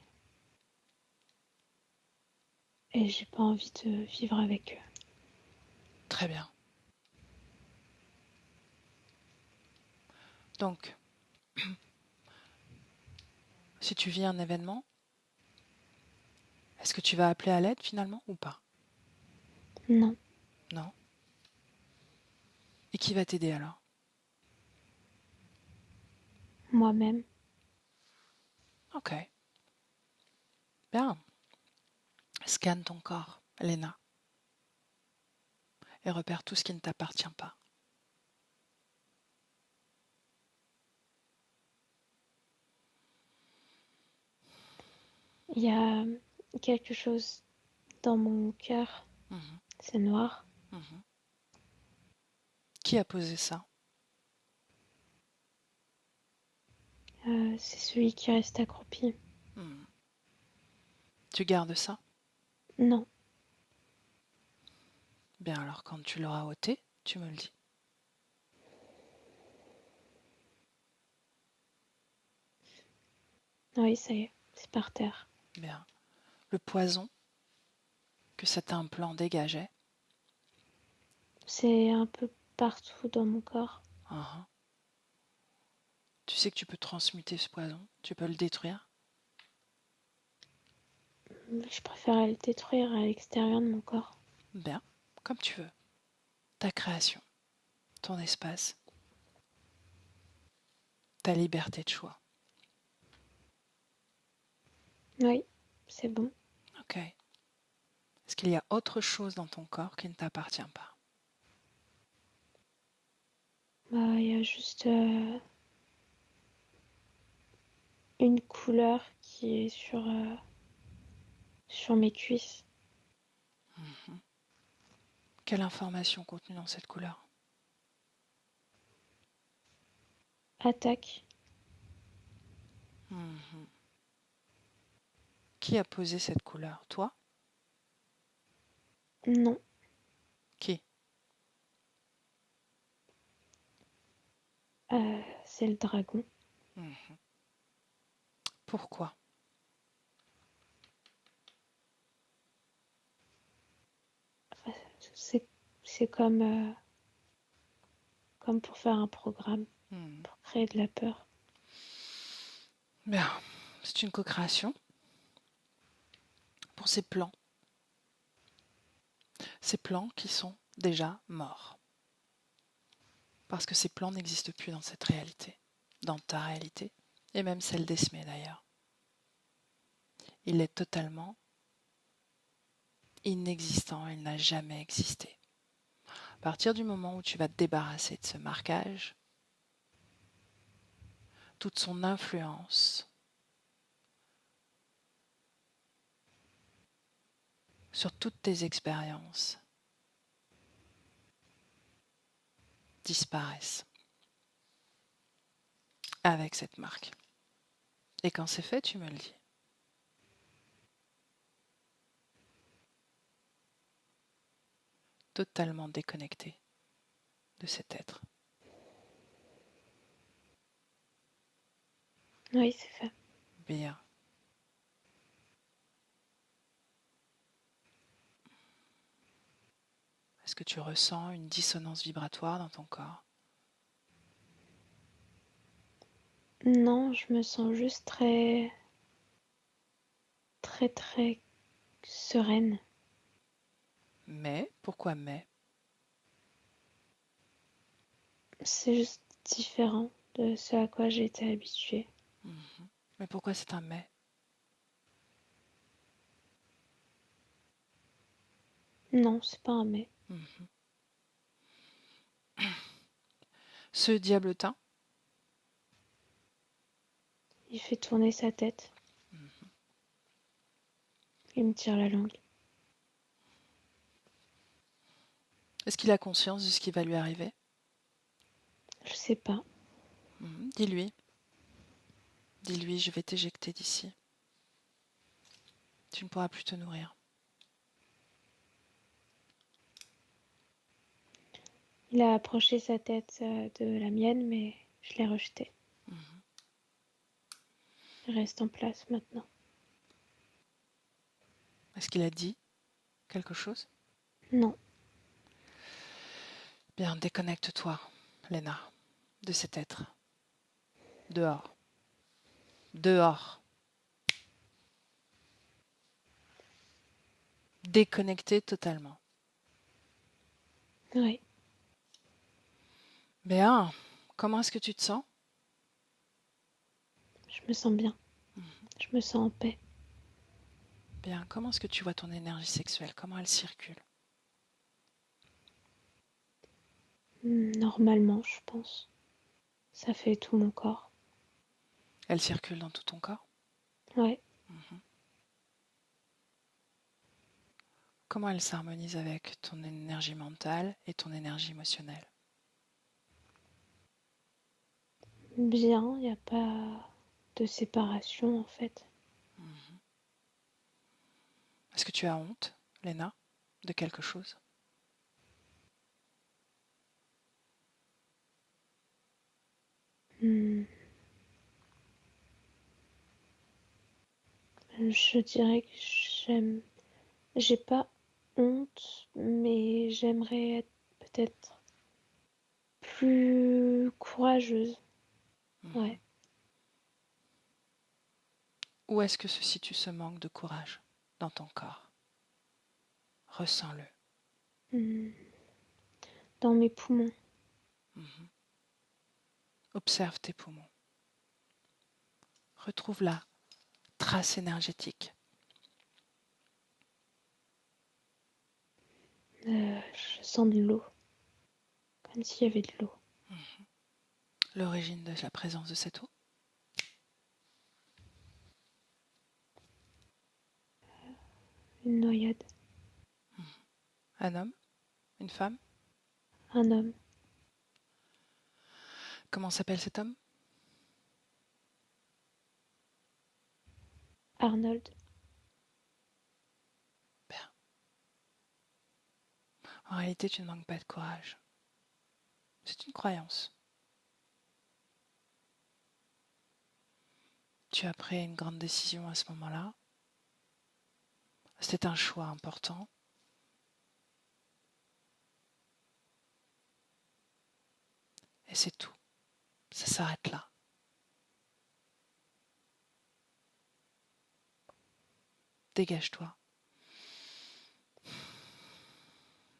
et j'ai pas envie de vivre avec eux. Très bien. Donc, si tu vis un événement, est-ce que tu vas appeler à l'aide finalement ou pas? Non, Non? Et qui va t'aider alors? Moi-même. Ok, bien. Scanne ton corps, Léna, et repère tout ce qui ne t'appartient pas. Il y a quelque chose dans mon cœur. Mhm, C'est noir. mhm. Qui a posé ça? C'est celui qui reste accroupi. Mhm. Tu gardes ça? Non. Bien alors, quand tu l'auras ôté, tu me le dis. Oui, ça y est. C'est par terre. Bien. Le poison que cet implant dégageait, C'est un peu partout dans mon corps. uhum. Tu sais que tu peux transmuter ce poison, tu peux le détruire. Je préférais le détruire à l'extérieur de mon corps. Bien, comme tu veux. Ta création, ton espace, ta liberté de choix. Oui, c'est bon. Ok. Est-ce qu'il y a autre chose dans ton corps qui ne t'appartient pas? Il y a juste une couleur qui est sur mes cuisses. Mhm. Quelle information contenue dans cette couleur? Attaque. Mhm. Qui a posé cette couleur? Toi? Non. Qui? C'est le dragon. Mhm. Pourquoi? C'est, c'est comme pour faire un programme, Mhm. pour créer de la peur. Bien, c'est une co-création pour ces plans. Ces plans qui sont déjà morts. Parce que ces plans n'existent plus dans cette réalité, dans ta réalité, et même celle d'Esmé d'ailleurs. Il est totalement inexistant, il n'a jamais existé. À partir du moment où tu vas te débarrasser de ce marquage, toute son influence sur toutes tes expériences disparaissent avec cette marque. Et quand c'est fait, tu me le dis. Totalement déconnecté de cet être. Oui, c'est fait. Bien. Est-ce que tu ressens une dissonance vibratoire dans ton corps? Non, je me sens juste très, très, très sereine. Mais, pourquoi mais? C'est juste différent de ce à quoi j'ai été habituée. Mhm. Mais pourquoi c'est un mais? Non, c'est pas un mais. Mhm. Ce diablotin, Il fait tourner sa tête. mhm. Il me tire la langue. Est-ce qu'il a conscience de ce qui va lui arriver? Je sais pas. Mhm. Dis-lui. Dis-lui, je vais t'éjecter d'ici. Tu ne pourras plus te nourrir. Il a approché sa tête de la mienne, mais je l'ai rejeté. Mhm. Il reste en place maintenant. Est-ce qu'il a dit quelque chose? Non. Bien, déconnecte-toi, Léna, de cet être. Dehors. Dehors. Déconnecté totalement. Oui. Bien. Comment est-ce que tu te sens? Je me sens bien. Je me sens en paix. Bien. Comment est-ce que tu vois ton énergie sexuelle? Comment elle circule? Normalement, je pense. Ça fait tout mon corps. Elle circule dans tout ton corps? Ouais. Mhm. Comment elle s'harmonise avec ton énergie mentale et ton énergie émotionnelle? Bien, il n'y a pas de séparation en fait. Mhm. Est-ce que tu as honte, Léna, de quelque chose? Hmm, Je dirais que j'ai pas honte, mais j'aimerais être peut-être plus courageuse. Mhm. Ouais. Où est-ce que se situe ce manque de courage dans ton corps? Ressens-le. Hmm, Dans mes poumons. Mhm. Observe tes poumons. Retrouve la trace énergétique. Je sens de l'eau, comme s'il y avait de l'eau. Mhm. L'origine de la présence de cette eau? Une noyade. Mhm. Un homme? Une femme? Un homme. Comment s'appelle cet homme? Arnold. Bien. En réalité, tu ne manques pas de courage. C'est une croyance. Tu as pris une grande décision à ce moment-là. C'était un choix important. Et c'est tout. Ça s'arrête là. Dégage-toi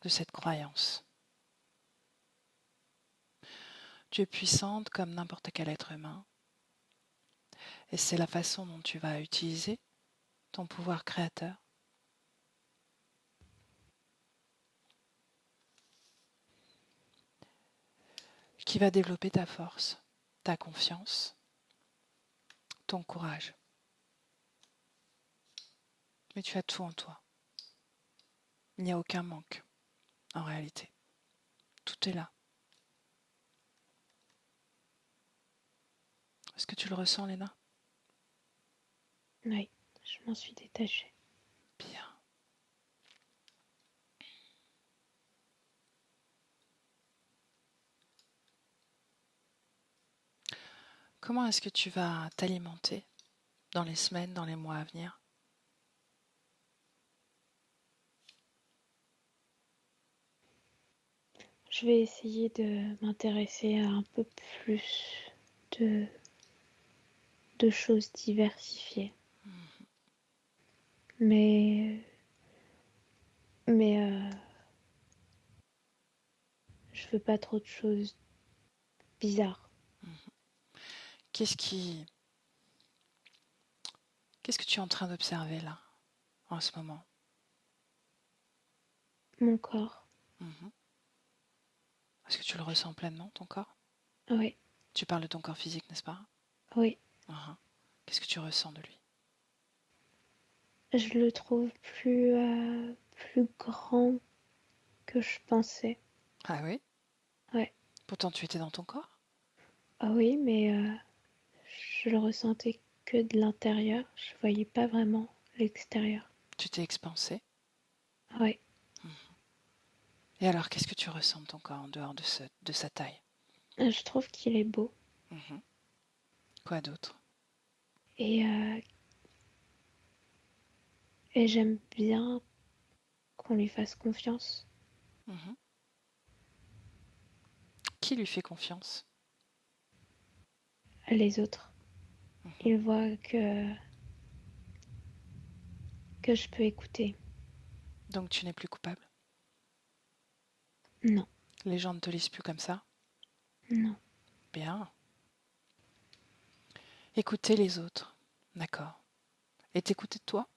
de cette croyance. Tu es puissante comme n'importe quel être humain. Et c'est la façon dont tu vas utiliser ton pouvoir créateur qui va développer ta force, ta confiance, ton courage. Mais tu as tout en toi. Il n'y a aucun manque en réalité. Tout est là. Est-ce que tu le ressens, Léna? Oui, je m'en suis détachée. Bien. Comment est-ce que tu vas t'alimenter dans les semaines, dans les mois à venir? Je vais essayer de m'intéresser à un peu plus de, de choses diversifiées. Mais, mais je veux pas trop de choses bizarres. Qu'est-ce qui... Qu'est-ce que tu es en train d'observer là, en ce moment? Mon corps, Mhm. Est-ce que tu le ressens pleinement, ton corps? oui, Tu parles de ton corps physique, n'est-ce pas? oui. Mhm. Qu'est-ce que tu ressens de lui? Je le trouve plus grand que je pensais. Ah oui? Ouais. Pourtant, tu étais dans ton corps? Ah oui, mais je le ressentais que de l'intérieur. Je voyais pas vraiment l'extérieur. Tu t'es expansé? Ouais. Mhm. Et alors, qu'est-ce que tu ressens de ton corps en dehors de sa taille? Je trouve qu'il est beau. Mhm. Quoi d'autre? Et, euh, et j'aime bien qu'on lui fasse confiance. Mhm. Qui lui fait confiance? Les autres. Mhm. Ils voient que je peux écouter. Donc, tu n'es plus coupable? Non, Les gens ne te lisent plus comme ça? Non. Bien. Écouter les autres. D'accord. Et t'écouter toi?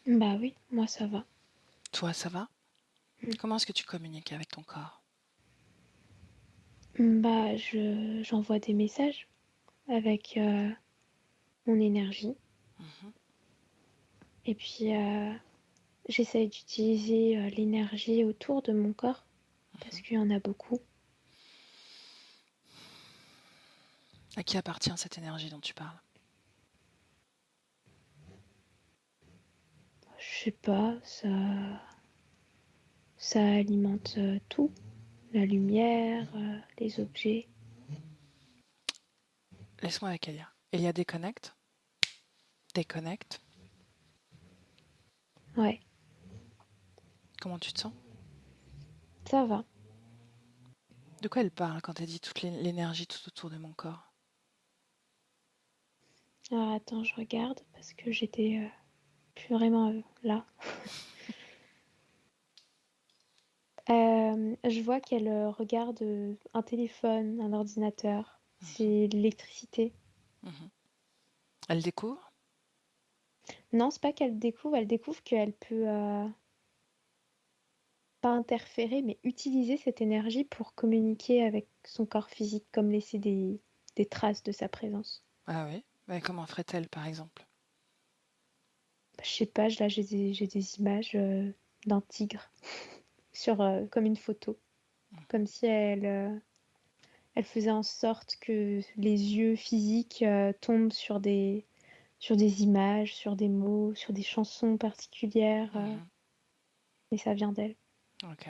Bah oui, moi ça va. Toi, ça va? Mm. Comment est-ce que tu communiques avec ton corps? Bah j'envoie des messages avec mon énergie. Mhm. Et puis j'essaye d'utiliser l'énergie autour de mon corps parce qu'il y en a beaucoup. À qui appartient cette énergie dont tu parles? Je sais pas, ça alimente tout. La lumière, les objets. Laisse-moi avec Elia. Elia déconnecte. Déconnecte. Ouais, Comment tu te sens? ça va. De quoi elle parle quand elle dit toute l'énergie tout autour de mon corps? Alors attends, je regarde parce que j'étais plus vraiment là. Je vois qu'elle regarde un téléphone, un ordinateur. Mhm. C'est l'électricité. Mhm. Elle découvre? Non, c'est pas elle découvre qu'elle peut pas interférer, mais utiliser cette énergie pour communiquer avec son corps physique, comme laisser des traces de sa présence. Ah oui. Mais comment ferait-elle, par exemple? Bah, je sais pas, là j'ai des images d'un tigre sur comme une photo, comme si elle faisait en sorte que les yeux physiques tombent sur des images, sur des mots, sur des chansons particulières, Mhm. et ça vient d'elle. Ok.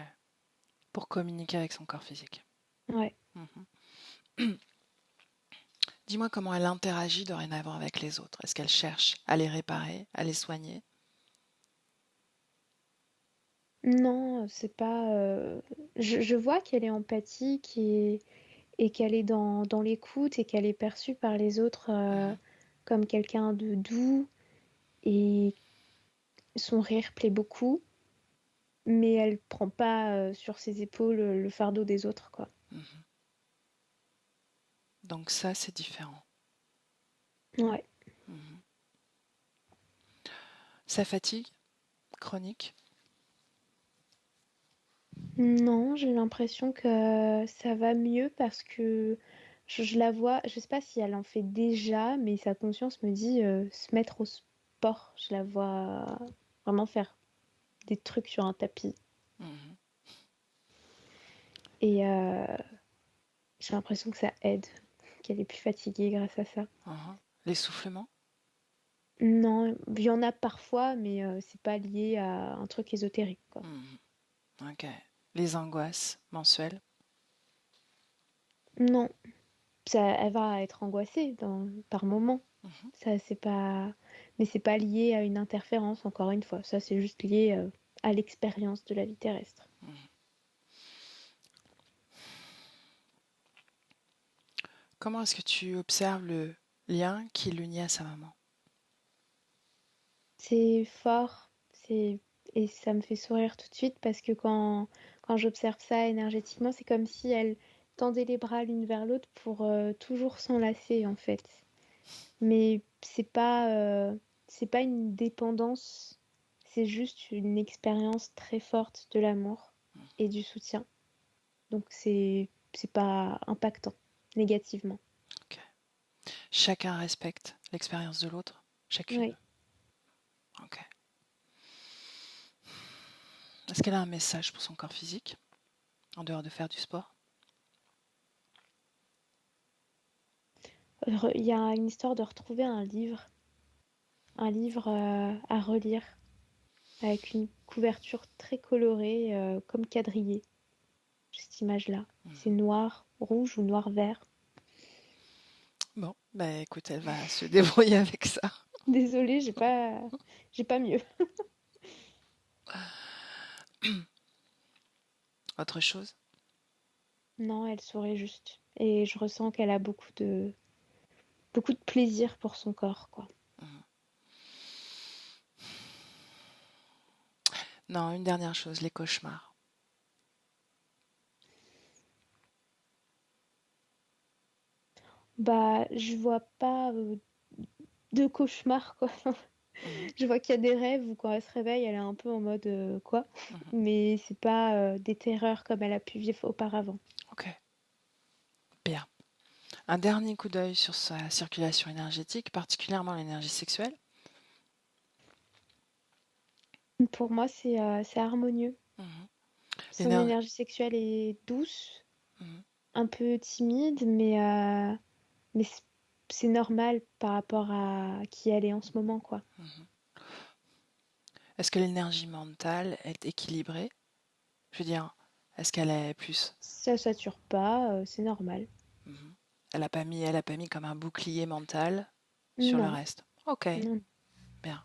Pour communiquer avec son corps physique. Ouais. Mhm. Dis-moi comment elle interagit dorénavant avec les autres. Est-ce qu'elle cherche à les réparer, à les soigner? Non, c'est pas. Je vois qu'elle est empathique et qu'elle est dans l'écoute et qu'elle est perçue par les autres Mhm. comme quelqu'un de doux et son rire plaît beaucoup, mais elle prend pas sur ses épaules le fardeau des autres, quoi. Mhm. Donc ça, c'est différent. Ouais. Mhm. Sa fatigue chronique? Non, j'ai l'impression que ça va mieux parce que je la vois, je sais pas si elle en fait déjà, mais sa conscience me dit se mettre au sport. Je la vois vraiment faire des trucs sur un tapis. Mhm. Et j'ai l'impression que ça aide, qu'elle est plus fatiguée grâce à ça. Mhm. L'essoufflement? Non, il y en a parfois, mais c'est pas lié à un truc ésotérique, quoi. Mhm. Ok. Les angoisses mensuelles? Non, ça, elle va être angoissée par moment. Mhm. Ça, c'est pas, mais c'est pas lié à une interférence, encore une fois. Ça, c'est juste lié à l'expérience de la vie terrestre. Mhm. Comment est-ce que tu observes le lien qui l'unit à sa maman? C'est fort, et ça me fait sourire tout de suite parce que quand j'observe ça énergétiquement, c'est comme si elle tendait les bras l'une vers l'autre pour toujours s'enlacer, en fait. Mais c'est pas une dépendance, c'est juste une expérience très forte de l'amour et du soutien. Donc c'est pas impactant négativement. Ok. Chacun respecte l'expérience de l'autre? Chacune? Oui. Ok. Est-ce qu'elle a un message pour son corps physique, en dehors de faire du sport? Il y a une histoire de retrouver un livre à relire avec une couverture très colorée comme quadrillé. Cette image-là. C'est Mhm. noir, rouge ou noir-vert. Bon, bah écoute, elle va se débrouiller avec ça. Désolée, j'ai pas mieux. Autre chose? Non, elle sourit juste. Et je ressens qu'elle a beaucoup de plaisir pour son corps, quoi. Mhm. Non, une dernière chose, les cauchemars. Bah, je vois pas de cauchemar, quoi. Mhm, Je vois qu'il y a des rêves où quand elle se réveille, elle est un peu en mode quoi. mhm. Mais c'est pas des terreurs comme elle a pu vivre auparavant. Ok, bien. Un dernier coup d'œil sur sa circulation énergétique, particulièrement l'énergie sexuelle. Pour moi, c'est harmonieux. Mhm. Son L'éner- énergie sexuelle est douce, mhm. un peu timide, mais c'est normal par rapport à qui elle est en ce moment, quoi. Mhm. Est-ce que l'énergie mentale est équilibrée? Je veux dire, est-ce qu'elle est plus... Ça sature pas, c'est normal. Mhm. Elle a pas mis comme un bouclier mental sur le Non, reste. Ok, non, bien.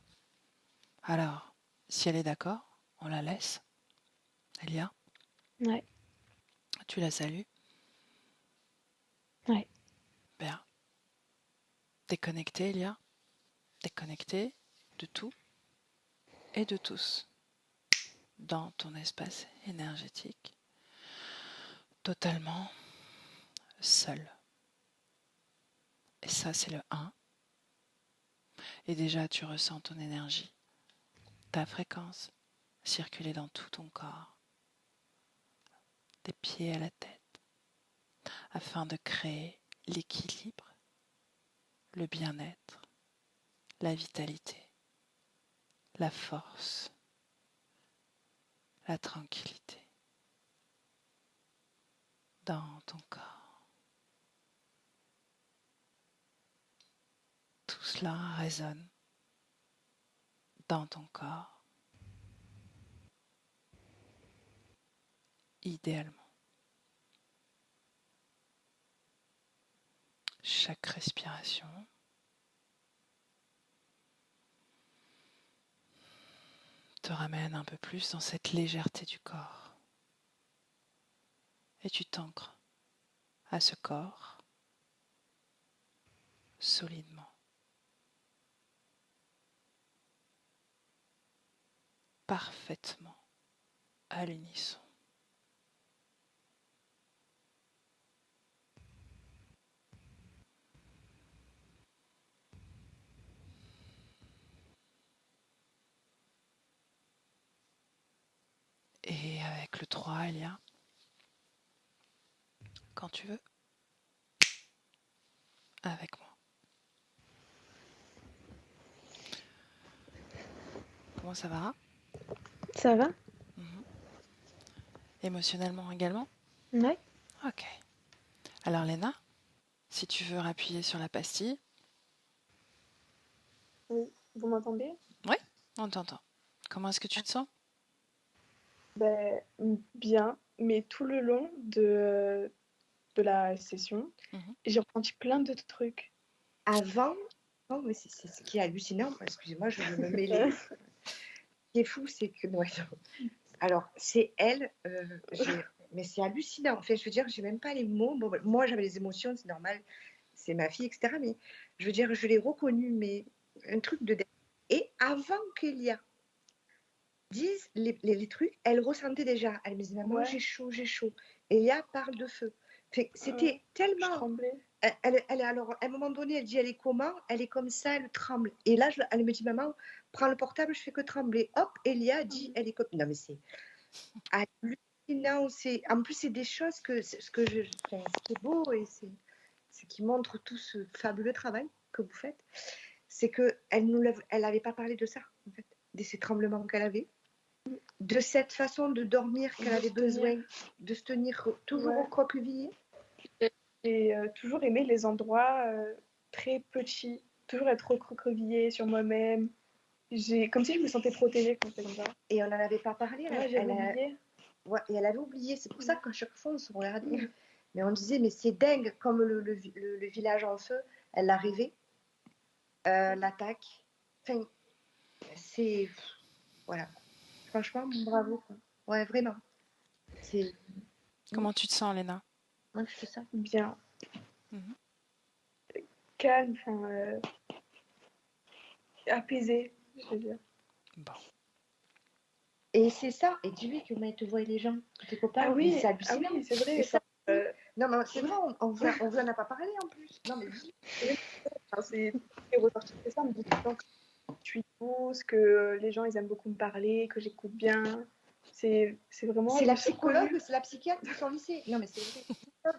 Alors, si elle est d'accord, on la laisse. Elia, ouais, tu la salues. ouais. Bien. Déconnectée, Elia. Déconnectée de tout et de tous dans ton espace énergétique. Totalement seul. Et ça, c'est le 1. Et déjà, tu ressens ton énergie, ta fréquence circuler dans tout ton corps, des pieds à la tête, afin de créer l'équilibre, le bien-être, la vitalité, la force, la tranquillité dans ton corps. Tout cela résonne dans ton corps, idéalement. Chaque respiration te ramène un peu plus dans cette légèreté du corps. Et tu t'ancres à ce corps solidement, parfaitement à l'unisson. Et avec le 3, Elia, quand tu veux, avec moi. Comment ça va? Ça va? Mhm. Émotionnellement également? Ouais. Ok. Alors Léna, si tu veux appuyer sur la pastille. Oui, vous m'entendez? Oui, on t'entend. Comment est-ce que tu te sens? Ben, bien, mais tout le long de la session, Mhm. j'ai ressenti plein de trucs. Avant, oh, mais c'est ce qui est hallucinant. Excusez-moi, je veux me mêler. Ce qui est fou, c'est que. Ouais, non. Alors, c'est elle, mais c'est hallucinant. Enfin, je veux dire, j'ai même pas les mots. Bon, moi, j'avais les émotions, c'est normal, c'est ma fille, etc. Mais je veux dire, je l'ai reconnue, mais un truc de dingue. Et avant qu'Elia dise les trucs, elle ressentait déjà. Elle me disait, maman, Ouais, j'ai chaud, j'ai chaud. Elia parle de feu. C'était je tellement. tremblais. Alors, à un moment donné, elle dit, elle est comment? Elle est comme ça, elle tremble. Et là, elle me dit, maman, prends le portable, je fais que trembler. Hop, Elia dit, elle est comme. Non, mais c'est hallucinant. En plus, c'est des choses enfin, ce qui est beau et c'est qui montre tout ce fabuleux travail que vous faites. C'est qu'elle n'avait pas parlé de ça, en fait, de ces tremblements qu'elle avait, de cette façon de dormir qu'elle avait besoin, de se tenir toujours Ouais. recroquevillée. J'ai toujours aimé les endroits très petits, toujours être recroquevillée sur moi-même. Comme si je me sentais protégée quand c'était comme ça. Et on n'en avait pas parlé. Ouais, j'avais oublié. Ouais, et elle avait oublié. C'est pour ça qu'à chaque fois, on se regardait. Mais on disait, mais c'est dingue, comme le village en feu, elle l'a rêvé, l'attaque. Enfin, c'est. Voilà. Franchement, bravo, quoi. Ouais, vraiment. C'est. Comment tu te sens, Léna? Moi, je fais ça. Bien, Mhm. calme, apaisée, je veux dire. Bon. Et c'est ça. Et dis-lui comment ils te voient les gens, tes copains. Ah Mais oui, c'est hallucinant. c'est vrai. Et ça, Non, mais c'est vrai, on vous en a pas parlé en plus. Non, mais dis. Enfin, c'est ressorti que ça, on me dit tout le temps que je suis douce, que les gens ils aiment beaucoup me parler, que j'écoute bien. C'est vraiment. C'est je la me suis psychologue, reconnue. c'est la psychiatre de son lycée. Non, mais c'est vrai.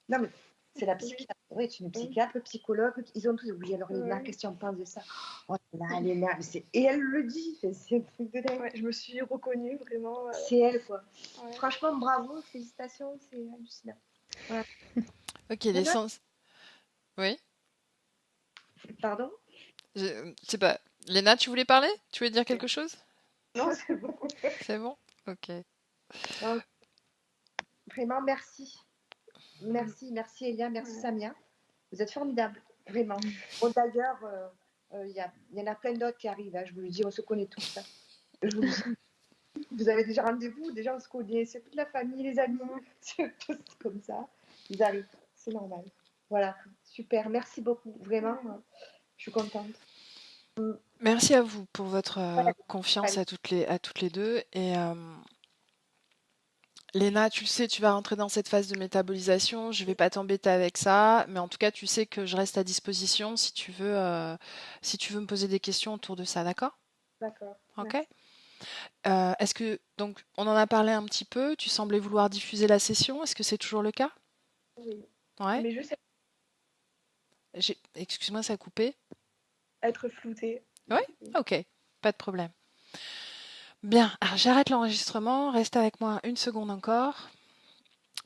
Non, mais c'est la psychiatre. Oui, tu es une psychiatre, psychologue. Ils ont tous. Oui, alors Léna, Ouais. qu'est-ce que tu en penses de ça? Oh là, Léna. Et elle le dit. C'est un truc de dingue. Ouais, je me suis reconnue vraiment. C'est elle, quoi. Ouais. Franchement, bravo, félicitations, c'est hallucinant. Ok, Léna, l'essence. Oui, pardon? je sais pas. Léna, tu voulais parler? Tu voulais dire quelque chose? Non, c'est bon. C'est bon? Ok. Non, vraiment, merci. Merci Elia, merci Ouais. Samia. Vous êtes formidables, vraiment. Bon, d'ailleurs, il y en a plein d'autres qui arrivent, hein, je vous le dis, on se connaît tous. Hein. Je vous le dis, vous avez déjà rendez-vous, déjà on se connaît, c'est toute la famille, les amis, c'est tous comme ça. Ils arrivent, c'est normal. Voilà, super, merci beaucoup, vraiment, je suis contente. Merci à vous pour votre Ouais, confiance allez. à toutes les deux. Et Léna, tu le sais, tu vas rentrer dans cette phase de métabolisation. Je vais pas t'embêter avec ça, mais en tout cas, tu sais que je reste à disposition si tu veux me poser des questions autour de ça, d'accord? D'accord. Ok? Merci. Est-ce que donc on en a parlé un petit peu, tu semblais vouloir diffuser la session, est-ce que c'est toujours le cas? Oui. Ouais. Mais juste Excuse-moi, ça a coupé. être floutée. Ouais? Ok, pas de problème. Bien, alors j'arrête l'enregistrement, reste avec moi une seconde encore.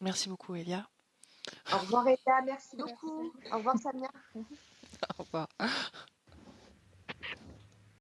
Merci beaucoup, Elia. Au revoir Elia, merci beaucoup. Au revoir Samia. Au revoir.